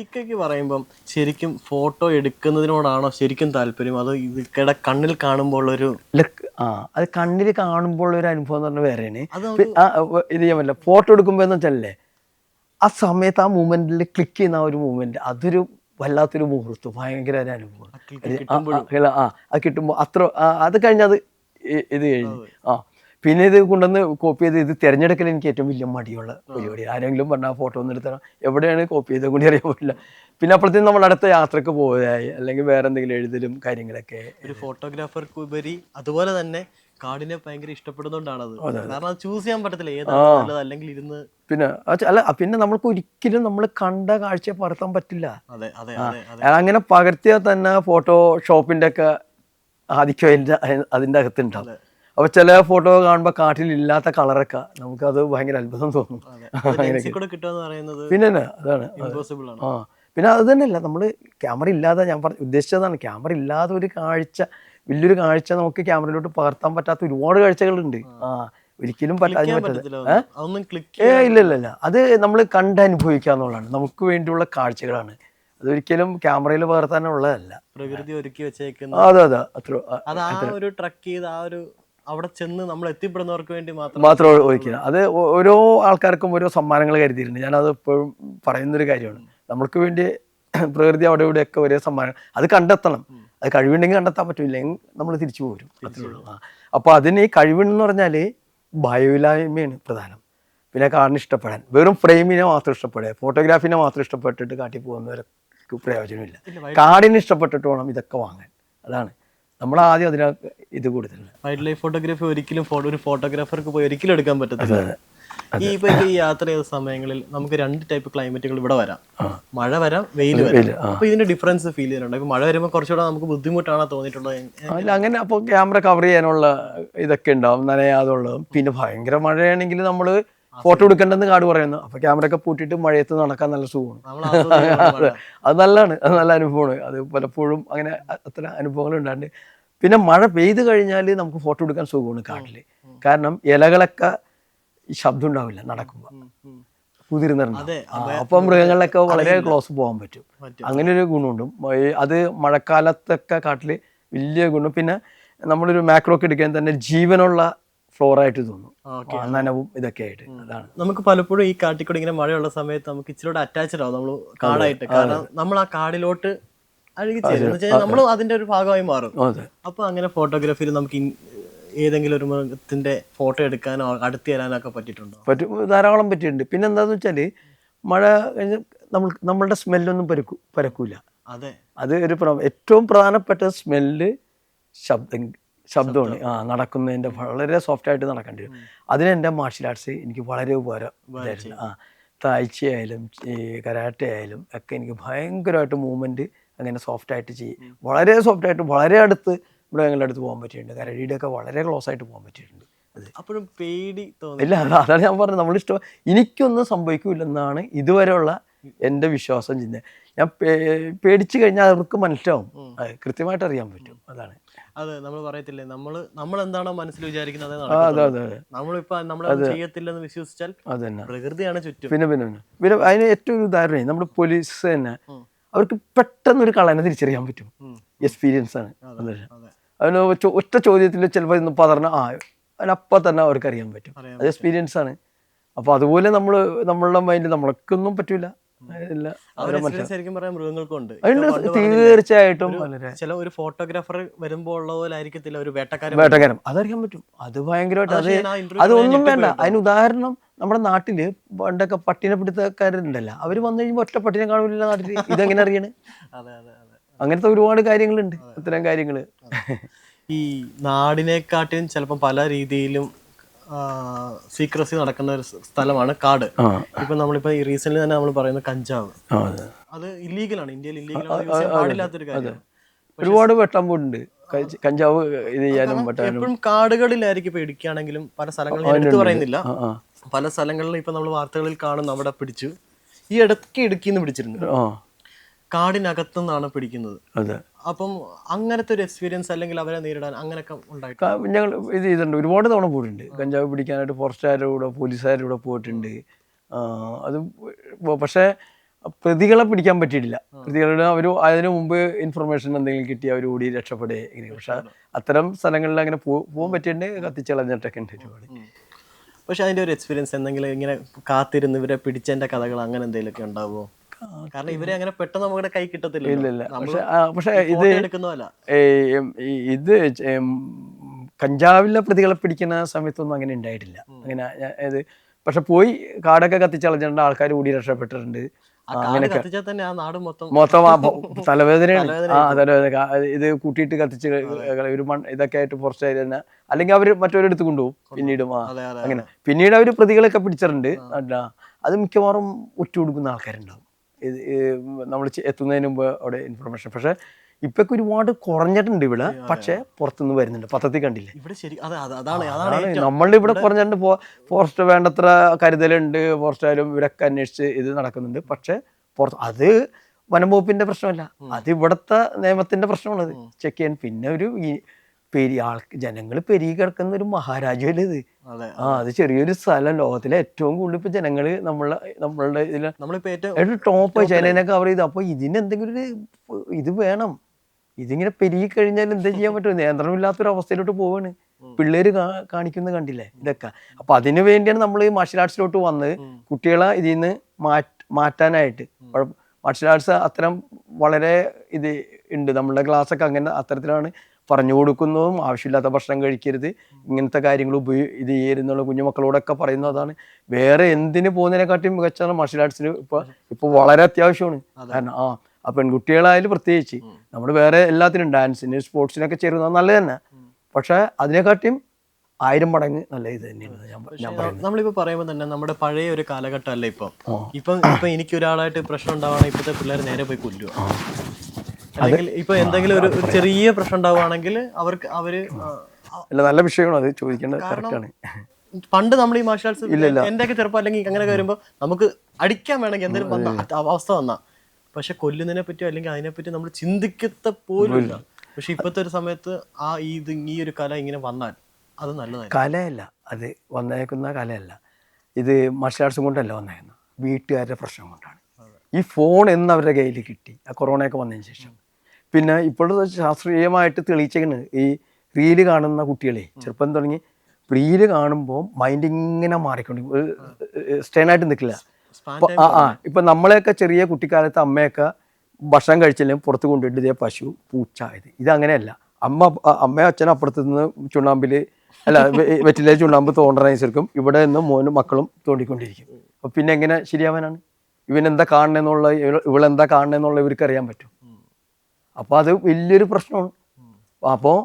ഇക്കയ്ക്ക് പറയുമ്പം ശരിക്കും ഫോട്ടോ എടുക്കുന്നതിനോടാണോ ശരിക്കും താല്പര്യം, അത് ഇക്കയുടെ കണ്ണിൽ കാണുമ്പോൾ ഒരു അത് കണ്ണിൽ കാണുമ്പോൾ ഒരു അനുഭവം എന്ന് പറഞ്ഞാൽ വേറെയാണ്. ഇത് ചെയ്യാൻ പറ്റില്ല. ഫോട്ടോ എടുക്കുമ്പോൾ എന്ന് വെച്ചാലേ ആ സമയത്ത് ആ മൂമെന്റിൽ ക്ലിക്ക് ചെയ്യുന്ന ആ ഒരു മൂമെന്റ്, അതൊരു വല്ലാത്തൊരു മുഹൂർത്തം, ഭയങ്കര ഒരു അനുഭവം. അത് കിട്ടുമ്പോൾ അത് കഴിഞ്ഞത് ഇത് കഴിഞ്ഞു. പിന്നെ ഇത് കൊണ്ടുവന്ന് കോപ്പി ചെയ്ത് ഇത് തിരഞ്ഞെടുക്കൽ എനിക്ക് ഏറ്റവും വലിയ മടിയുള്ള പരിപാടി. ആരെങ്കിലും പറഞ്ഞാൽ ഫോട്ടോ ഒന്നും എടുത്താൽ എവിടെയാണ് കോപ്പി ചെയ്തത് കൂടി അറിയാൻ പറ്റില്ല. പിന്നെ അപ്പോഴത്തേക്കും നമ്മൾ അടുത്ത യാത്രക്ക് പോയതായി, അല്ലെങ്കിൽ വേറെ എന്തെങ്കിലും എഴുതലും കാര്യങ്ങളൊക്കെ. ഒരു ഫോട്ടോഗ്രാഫർക്ക് ഉപരി അതുപോലെ തന്നെ കാടിനെ ഭയങ്കര ഇഷ്ടപ്പെടുന്നോണ്ടാണത്. കാരണം അത് ചൂസ് ചെയ്യാൻ പറ്റത്തില്ല ഏതാണ് അല്ലെങ്കിൽ ഇരുന്ന്. പിന്നെ നമ്മൾക്ക് ഒരിക്കലും നമ്മൾ കണ്ട കാഴ്ചയെ പകർത്താൻ പറ്റില്ല. അങ്ങനെ പകർത്തിയാൽ തന്നെ ഫോട്ടോഷോപ്പിന്റെ ഒക്കെ ആധിക്യം അതിൻ്റെ അകത്തുണ്ടാവും. അപ്പൊ ചില ഫോട്ടോ കാണുമ്പോൾ കാട്ടിലില്ലാത്ത കളറൊക്കെ നമുക്കത് ഭയങ്കര അത്ഭുതം തോന്നും. പിന്നെ അതാണ്. പിന്നെ അത് തന്നെയല്ല, നമ്മൾ ക്യാമറ ഇല്ലാതെ, ഞാൻ ഉദ്ദേശിച്ചതാണ്, ക്യാമറ ഇല്ലാതെ ഒരു കാഴ്ച, വലിയൊരു കാഴ്ച നമുക്ക് ക്യാമറയിലോട്ട് പകർത്താൻ പറ്റാത്ത ഒരുപാട് കാഴ്ചകളുണ്ട്. ഒരിക്കലും ഇല്ല. അത് നമ്മൾ കണ്ടനുഭവിക്കാന്നുള്ളതാണ്. നമുക്ക് വേണ്ടിയുള്ള കാഴ്ചകളാണ്. അതൊരിക്കലും ക്യാമറയിൽ പകർത്താനുള്ളതല്ല. പ്രകൃതി ഒരുക്കി വെച്ചേക്കുന്ന അതെ ട്രക്ക് ചെയ്ത് അവിടെ ചെന്ന് നമ്മൾ എത്തിപ്പെടുന്നവർക്ക് വേണ്ടി മാത്രം ഒഴിക്കുക. അത് ഓരോ ആൾക്കാർക്കും ഓരോ സമ്മാനങ്ങൾ കരുതിയിട്ടുണ്ട്. ഞാനത് എപ്പോഴും പറയുന്നൊരു കാര്യമാണ്. നമ്മൾക്ക് വേണ്ടി പ്രകൃതി അവിടെ ഇവിടെയൊക്കെ ഒരേ സമ്മാനം, അത് കണ്ടെത്തണം. അത് കഴിവുണ്ടെങ്കിൽ കണ്ടെത്താൻ പറ്റില്ലെങ്കിൽ നമ്മൾ തിരിച്ചു പോരും. അത്രേ ഉള്ളൂ. അപ്പോൾ അതിന് ഈ കഴിവെന്ന് പറഞ്ഞാൽ ഭയമില്ലായ്മയാണ് പ്രധാനം. പിന്നെ കാടിനെ ഇഷ്ടപ്പെടാൻ, വെറും ഫ്രെയിമിനെ മാത്രം ഇഷ്ടപ്പെടുക, ഫോട്ടോഗ്രാഫിനെ മാത്രം ഇഷ്ടപ്പെട്ടിട്ട് കാട്ടി പോകുന്നവർക്ക് പ്രയോജനമില്ല. കാടിനെ ഇഷ്ടപ്പെട്ടിട്ട് വേണം ഇതൊക്കെ വാങ്ങാൻ. അതാണ് നമ്മൾ ആദ്യം അതിനകത്ത് ഇത് കൂടുതൽ. വൈൽഡ് ലൈഫ് ഫോട്ടോഗ്രാഫി ഒരിക്കലും ഒരു ഫോട്ടോഗ്രാഫർക്ക് പോയി ഒരിക്കലും എടുക്കാൻ പറ്റത്തില്ല. ഈ യാത്ര ചെയ്ത സമയങ്ങളിൽ നമുക്ക് രണ്ട് ടൈപ്പ് ക്ലൈമറ്റുകൾ ഇവിടെ വരാം. മഴ വരാം, വെയിൽ വരാം. അപ്പൊ ഇതിന്റെ ഡിഫറൻസ് ഫീൽ ചെയ്യുന്നുണ്ട്. ഇപ്പൊ മഴ വരുമ്പോൾ കുറച്ചുകൂടെ നമുക്ക് ബുദ്ധിമുട്ടാണ് തോന്നിയിട്ടുള്ളത്. അല്ല, അങ്ങനെ അപ്പോൾ ക്യാമറ കവർ ചെയ്യാനുള്ള ഇതൊക്കെ ഉണ്ടാവും, നനയാതുള്ളതും. പിന്നെ ഭയങ്കര മഴയാണെങ്കിൽ നമ്മൾ ഫോട്ടോ എടുക്കേണ്ടെന്ന് കാട് പറയുന്നു. അപ്പൊ ക്യാമറ ഒക്കെ പൂട്ടിയിട്ട് മഴയത്ത് നടക്കാൻ നല്ല സുഖമാണ്. അത് നല്ലതാണ്, അത് നല്ല അനുഭവമാണ്. അത് പലപ്പോഴും അങ്ങനെ അത്ര അനുഭവങ്ങൾ ഉണ്ടാണ്ട്. പിന്നെ മഴ പെയ്ത് കഴിഞ്ഞാൽ നമുക്ക് ഫോട്ടോ എടുക്കാൻ സുഖമാണ് കാട്ടിൽ. കാരണം ഇലകളൊക്കെ ശബ്ദം ഉണ്ടാവില്ല നടക്കുമ്പോൾ, കുതിർന്നിട്ടുണ്ട്. അപ്പൊ മൃഗങ്ങളിലൊക്കെ വളരെ ക്ലോസ് പോകാൻ പറ്റും. അങ്ങനെ ഒരു ഗുണമുണ്ട്. അത് മഴക്കാലത്തൊക്കെ കാട്ടിൽ വലിയ ഗുണം. പിന്നെ നമ്മളൊരു മാക്രോക്ക് എടുക്കാൻ തന്നെ ജീവനുള്ള ഫ്ലോറായിട്ട് തോന്നും, നനവും ഇതൊക്കെ ആയിട്ട്. അതാണ് നമുക്ക് പലപ്പോഴും ഈ കാട്ടിക്കൂടെ ഇങ്ങനെ മഴയുള്ള സമയത്ത് നമുക്ക് ഇച്ചിരി അറ്റാച്ച്ഡ് ആവും നമ്മൾ കാടായിട്ട്. കാരണം നമ്മൾ ആ കാടിലോട്ട് അഴുകിച്ചേരും, നമ്മൾ അതിന്റെ ഒരു ഭാഗമായി മാറും. അപ്പൊ അങ്ങനെ ഫോട്ടോഗ്രാഫിയിൽ നമുക്ക് ഏതെങ്കിലും ഒരു മൃഗത്തിന്റെ ഫോട്ടോ എടുക്കാനോ അടുത്ത് തരാനോ ഒക്കെ പറ്റിയിട്ടുണ്ടോ? ധാരാളം പറ്റിയിട്ടുണ്ട്. പിന്നെ എന്താന്ന് വെച്ചാല് മഴ കഴിഞ്ഞ് നമ്മളുടെ സ്മെല്ലൊന്നും പരക്കൂല. അതെ, അത് ഒരു ഏറ്റവും പ്രധാനപ്പെട്ട സ്മെല്ല് ശബ്ദമാണ്. നടക്കുന്നതിൻ്റെ വളരെ സോഫ്റ്റായിട്ട് നടക്കേണ്ടി വരും. അതിന് എൻ്റെ മാർഷ്യൽ ആർട്സ് എനിക്ക് വളരെ ഉപകാരമായിരുന്നു. തായ്ച്ചി ആയാലും ഈ കരാട്ടെ ആയാലും ഒക്കെ എനിക്ക് ഭയങ്കരമായിട്ട് മൂവ്മെൻറ്റ് അങ്ങനെ സോഫ്റ്റായിട്ട് ചെയ്യും. വളരെ സോഫ്റ്റായിട്ട് വളരെ അടുത്ത് മൃഗങ്ങളുടെ അടുത്ത് പോകാൻ പറ്റിയിട്ടുണ്ട്. കരടിയുടെയൊക്കെ വളരെ ക്ലോസ് ആയിട്ട് പോകാൻ പറ്റിയിട്ടുണ്ട്. അപ്പോഴും പേടി ഇല്ല, അതാണ് ഞാൻ പറഞ്ഞത്. നമ്മളിഷ്ടം എനിക്കൊന്നും സംഭവിക്കില്ലെന്നാണ് ഇതുവരെയുള്ള എൻ്റെ വിശ്വാസം. ചിന്ത ഞാൻ പേടിച്ചു കഴിഞ്ഞാൽ അവർക്ക് മനസ്സിലാവും, കൃത്യമായിട്ട് അറിയാൻ പറ്റും. അതാണ് അതെ, നമ്മൾ പറയത്തില്ലേ, നമ്മൾ എന്താണോ മനസ്സിൽ വിചാരിക്കുന്നത് നമ്മളിപ്പോ നമ്മൾ ചെയ്യത്തില്ലെന്ന് വിശ്വസിച്ചാൽ പ്രകൃതിയാണ് ചുറ്റും. പിന്നെ അതിന് ഏറ്റവും ഒരു ഉദാഹരണം നമ്മുടെ പോലീസ് തന്നെ, അവർക്ക് പെട്ടെന്നൊരു കള്ളനെ തിരിച്ചറിയാൻ പറ്റും. എക്സ്പീരിയൻസ് ആണ്. അതിന് ഒറ്റ ചോദ്യത്തിൽ ചിലപ്പോൾ ഇന്ന് പതർന്ന അതിനപ്പം തന്നെ അവർക്ക് അറിയാൻ പറ്റും. അത് എക്സ്പീരിയൻസ് ആണ്. അപ്പൊ അതുപോലെ നമ്മളുടെ മൈൻഡിൽ നമ്മളൊക്കൊന്നും പറ്റൂല. മൃഗങ്ങൾക്കുണ്ട് തീർച്ചയായിട്ടും. ചില ഒരു ഫോട്ടോഗ്രാഫർ വരുമ്പോൾ ഉള്ള പോലെ ആയിരിക്കത്തില്ല ഒരു വേട്ടക്കാരൻ. അതറിയാൻ പറ്റും. അത് ഭയങ്കരമായിട്ട് അതൊന്നും വേണ്ട. അതിന് ഉദാഹരണം നമ്മുടെ നാട്ടില് പണ്ടൊക്കെ പട്ടിനെ പിടുത്തക്കാരുണ്ടല്ലോ, അവര് വന്നു കഴിയുമ്പോൾ ഒറ്റ പട്ടിനെ കാണുന്നില്ല നാട്ടില്. ഇതെങ്ങനെ അറിയണ്? അങ്ങനത്തെ ഒരുപാട് കാര്യങ്ങളുണ്ട്, ഇത്തരം കാര്യങ്ങള്. ഈ നാടിനെക്കാട്ടിലും ചിലപ്പോൾ പല രീതിയിലും സീക്രസി നടക്കുന്ന ഒരു സ്ഥലമാണ് കാട്. ഇപ്പൊ നമ്മളിപ്പോ ഈ റീസെന്റ് തന്നെ നമ്മൾ പറയുന്ന കഞ്ചാവ്, അത് ഇല്ലീഗലാണ്, ഇന്ത്യയിൽ ഇല്ലീഗലാണ്, പാടില്ലാത്തൊരു കാര്യം. ഒരുപാട് വെട്ടാൻ പോയിട്ടുണ്ട് കഞ്ചാവ് ഇത് ചെയ്യാനും. എപ്പോഴും കാടുകളിലായിരിക്കും. ഇപ്പൊ ഇടുക്കിയാണെങ്കിലും പല സ്ഥലങ്ങളിൽ എടുത്തു പറയുന്നില്ല, പല സ്ഥലങ്ങളിലും ഇപ്പൊ നമ്മൾ വാർത്തകളിൽ കാണും അവിടെ പിടിച്ചു. ഈ ഇടുക്കിന്ന് പിടിച്ചിരുന്നു, കാടിനകത്തുനിന്നാണ് പിടിക്കുന്നത്. അപ്പം അങ്ങനത്തെ ഒരു എക്സ്പീരിയൻസ് അല്ലെങ്കിൽ അവരെ നേരിടാൻ അങ്ങനെയൊക്കെ ഉണ്ടായിട്ട് ഞങ്ങൾ ഇത് ചെയ്തിട്ടുണ്ട്. ഒരുപാട് തവണ പോയിട്ടുണ്ട് കഞ്ചാവ് പിടിക്കാനായിട്ട്. ഫോറസ്റ്റുകാരുടെ കൂടെ പോലീസുകാരുടെ കൂടെ പോയിട്ടുണ്ട്. അത് പക്ഷേ പ്രതികളെ പിടിക്കാൻ പറ്റിയിട്ടില്ല. പ്രതികളുടെ അതിനു മുമ്പ് ഇൻഫർമേഷൻ എന്തെങ്കിലും കിട്ടി അവർ ഓടി രക്ഷപ്പെടുക ഇങ്ങനെ. പക്ഷെ അത്തരം സ്ഥലങ്ങളിൽ അങ്ങനെ പോകാൻ പറ്റിയിട്ടുണ്ട്. കത്തിച്ചളഞ്ഞിട്ടൊക്കെ ഉണ്ട് ഒരുപാട്. പക്ഷെ അതിൻ്റെ ഒരു എക്സ്പീരിയൻസ് എന്തെങ്കിലും ഇങ്ങനെ കാത്തിരുന്ന് ഇവരെ പിടിച്ചതിൻ്റെ കഥകൾ അങ്ങനെ എന്തെങ്കിലുമൊക്കെ ഉണ്ടാവുമോ? കാരണം ഇവരെ അങ്ങനെ പെട്ടെന്ന് നമ്മുടെ കൈ കിട്ടത്തില്ല. ഇല്ല. പക്ഷെ ഇത് കഞ്ചാവിലെ പ്രതികളെ പിടിക്കുന്ന സമയത്തൊന്നും അങ്ങനെ ഉണ്ടായിട്ടില്ല. അങ്ങനെ ഇത് പക്ഷെ പോയി കാടൊക്കെ കത്തിച്ചളഞ്ഞിട്ടുണ്ട്, ആൾക്കാർ കൂടി രക്ഷപ്പെട്ടിട്ടുണ്ട്. അങ്ങനെയൊക്കെ മൊത്തം തലവേദനയാണ്. തലവേദന ഇത് കൂട്ടിയിട്ട് കത്തിച്ച് ഒരു ഇതൊക്കെ ആയിട്ട് ഫോറസ്റ്റുകാർ തന്നെ, അല്ലെങ്കിൽ അവർ മറ്റൊരിടത്ത് കൊണ്ടുപോകും പിന്നീടും. അങ്ങനെ പിന്നീട് അവർ പ്രതികളൊക്കെ പിടിച്ചിട്ടുണ്ട്. അത് മിക്കവാറും ഒറ്റുകൊടുക്കുന്ന ആൾക്കാരുണ്ടാവും നമ്മൾ എത്തുന്നതിന് മുമ്പ് അവിടെ ഇൻഫർമേഷൻ. പക്ഷെ ഇപ്പൊക്കെ ഒരുപാട് കുറഞ്ഞിട്ടുണ്ട് ഇവിടെ. പക്ഷെ പുറത്തുനിന്ന് വരുന്നുണ്ട്. പത്രത്തിൽ കണ്ടില്ലേ? നമ്മളുടെ ഇവിടെ കുറഞ്ഞിട്ടുണ്ട്. ഫോറസ്റ്റ് വേണ്ടത്ര കരുതലുണ്ട്. ഫോറസ്റ്റുകാരും ഇവരൊക്കെ അന്വേഷിച്ച് ഇത് നടക്കുന്നുണ്ട്. പക്ഷെ അത് വനംവകുപ്പിന്റെ പ്രശ്നമല്ല, അത് ഇവിടുത്തെ നിയമത്തിന്റെ പ്രശ്നമാണത് ചെക്ക് ചെയ്യാൻ. പിന്നെ ഒരു ജനങ്ങൾ പെരുകി കിടക്കുന്ന ഒരു മഹാരാജ്യമല്ലേ ഇത്. അത് ചെറിയൊരു സ്ഥലം. ലോകത്തിലെ ഏറ്റവും കൂടുതൽ ഇപ്പൊ ജനങ്ങള് നമ്മളുടെ ഇതിൽ ടോപ്പ് ചൈനനെ കവർ ചെയ്ത്. അപ്പൊ ഇതിനെന്തെങ്കിലും ഒരു ഇത് വേണം. ഇതിങ്ങനെ പെരുകി കഴിഞ്ഞാൽ എന്താ ചെയ്യാൻ പറ്റും? നിയന്ത്രണമില്ലാത്തൊരു അവസ്ഥയിലോട്ട് പോവാണ്. പിള്ളേര് കാണിക്കുന്ന കണ്ടില്ലേ ഇതൊക്കെ. അപ്പൊ അതിനു വേണ്ടിയാണ് നമ്മൾ ഈ മാർഷ്യൽ ആർട്സിലോട്ട് വന്ന് കുട്ടികളെ ഇതിൽ നിന്ന് മാറ്റാനായിട്ട്. മാർഷ്യൽ ആർട്സ് അത്തരം വളരെ ഇത് ഉണ്ട്. നമ്മളുടെ ക്ലാസ്സൊക്കെ അങ്ങനെ അത്തരത്തിലാണ് പറഞ്ഞു കൊടുക്കുന്നതും. ആവശ്യമില്ലാത്ത ഭക്ഷണം കഴിക്കരുത്, ഇങ്ങനത്തെ കാര്യങ്ങൾ ഇത് ചെയ്യരുന്നുള്ള കുഞ്ഞുമക്കളോടൊക്കെ പറയുന്നത് അതാണ്. വേറെ എന്തിന് പോകുന്നതിനെക്കാട്ടിയും മികച്ചാണ് മാർഷ്യൽ ആർട്സിന് ഇപ്പൊ വളരെ അത്യാവശ്യമാണ്. കാരണം ആ പെൺകുട്ടികളായാലും പ്രത്യേകിച്ച് നമ്മൾ വേറെ എല്ലാത്തിനും ഡാൻസിന് സ്പോർട്സിനൊക്കെ ചേരുന്നത് നല്ലത് തന്നെ. പക്ഷെ അതിനെക്കാട്ടിയും 1000 മടങ്ങ് നല്ല ഇത് തന്നെയാണ് ഞാൻ പറയുന്നത്. നമ്മളിപ്പോ പറയുമ്പോൾ തന്നെ നമ്മുടെ പഴയ ഒരു കാലഘട്ടം അല്ല ഇപ്പൊ എനിക്ക് ഒരാളായിട്ട് പ്രശ്നം ഉണ്ടാവുകയാണെങ്കിൽ ഇപ്പോഴത്തെ പിള്ളേർ നേരെ പോയി കൊല്ലുക. അല്ലെങ്കിൽ ഇപ്പൊ എന്തെങ്കിലും ഒരു ചെറിയ പ്രശ്നം ഉണ്ടാവുകയാണെങ്കിൽ അവര് നല്ല വിഷയമാണ് അത് ചോദിക്കേണ്ടത്. കറക്റ്റാണ്. പണ്ട് നമ്മൾ ഈ മാർഷ്യൽ ആർട്സ് എന്റെയൊക്കെ ചെറുപ്പം അല്ലെങ്കിൽ അങ്ങനെയൊക്കെ വരുമ്പോൾ നമുക്ക് അടിക്കാൻ വേണമെങ്കിൽ എന്തെങ്കിലും അവസ്ഥ വന്നാ, പക്ഷെ കൊല്ലുന്നതിനെ പറ്റിയോ അല്ലെങ്കിൽ അതിനെപ്പറ്റി നമ്മൾ ചിന്തിക്കത്ത പോലും ഇല്ല. പക്ഷെ ഇപ്പോഴത്തെ ഒരു സമയത്ത് ഈ ഒരു കല ഇങ്ങനെ വന്നാൽ അത് നല്ലതാണ്. കലയല്ല അത് വന്നേക്കുന്ന കലയല്ല. ഇത് മാർഷ്യൽ ആർട്സും കൊണ്ടല്ല വന്നേക്കുന്നത്, വീട്ടുകാരുടെ പ്രശ്നം കൊണ്ടാണ്. ഈ ഫോൺ എന്നവരുടെ കയ്യിൽ കിട്ടി ആ കൊറോണയൊക്കെ വന്നതിന് ശേഷം. പിന്നെ ഇപ്പോഴത്തെ ശാസ്ത്രീയമായിട്ട് തെളിയിച്ചേക്കുന്നത് ഈ റീല് കാണുന്ന കുട്ടികളെ ചെറുപ്പം തുടങ്ങി റീല് കാണുമ്പോൾ മൈൻഡ് ഇങ്ങനെ മാറിക്കൊണ്ട് സ്റ്റേണായിട്ട് നിൽക്കില്ല. ഇപ്പൊ നമ്മളെയൊക്കെ ചെറിയ കുട്ടിക്കാലത്ത് അമ്മയൊക്കെ ഭക്ഷണം കഴിച്ചില്ലെങ്കിൽ പുറത്ത് കൊണ്ടുപോയിട്ട് ഇതേ പശു പൂച്ച ഇതങ്ങനെയല്ല. അമ്മയും അച്ഛനും അപ്പുറത്ത് നിന്ന് ചുണ്ണാമ്പിൽ വെറ്റിലെ ചുണ്ണാമ്പ് തോണ്ടനുസരിക്കും ഇവിടെ നിന്ന് മോനും മക്കളും തോണ്ടിക്കൊണ്ടിരിക്കും. അപ്പൊ പിന്നെ എങ്ങനെ ശരിയാവാനാണ്? ഇവനെന്താ കാണണമെന്നുള്ള ഇവളെന്താ കാണണമെന്നുള്ള ഇവർക്ക് അറിയാൻ പറ്റും. അപ്പോൾ അത് വലിയൊരു പ്രശ്നമാണ്. അപ്പോൾ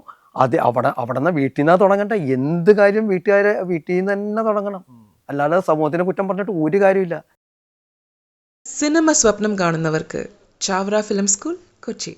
അത് അവിടെ നിന്ന് വീട്ടിൽ നിന്നാണ് തുടങ്ങണ്ട. എന്ത് കാര്യം വീട്ടിൽ നിന്ന് തന്നെ തുടങ്ങണം. അല്ലാതെ സമൂഹത്തിനെ കുറ്റം പറഞ്ഞിട്ട് ഒരു കാര്യമില്ല. സിനിമ സ്വപ്നം കാണുന്നവർക്ക് ചാവറ ഫിലിം സ്കൂൾ, കൊച്ചി.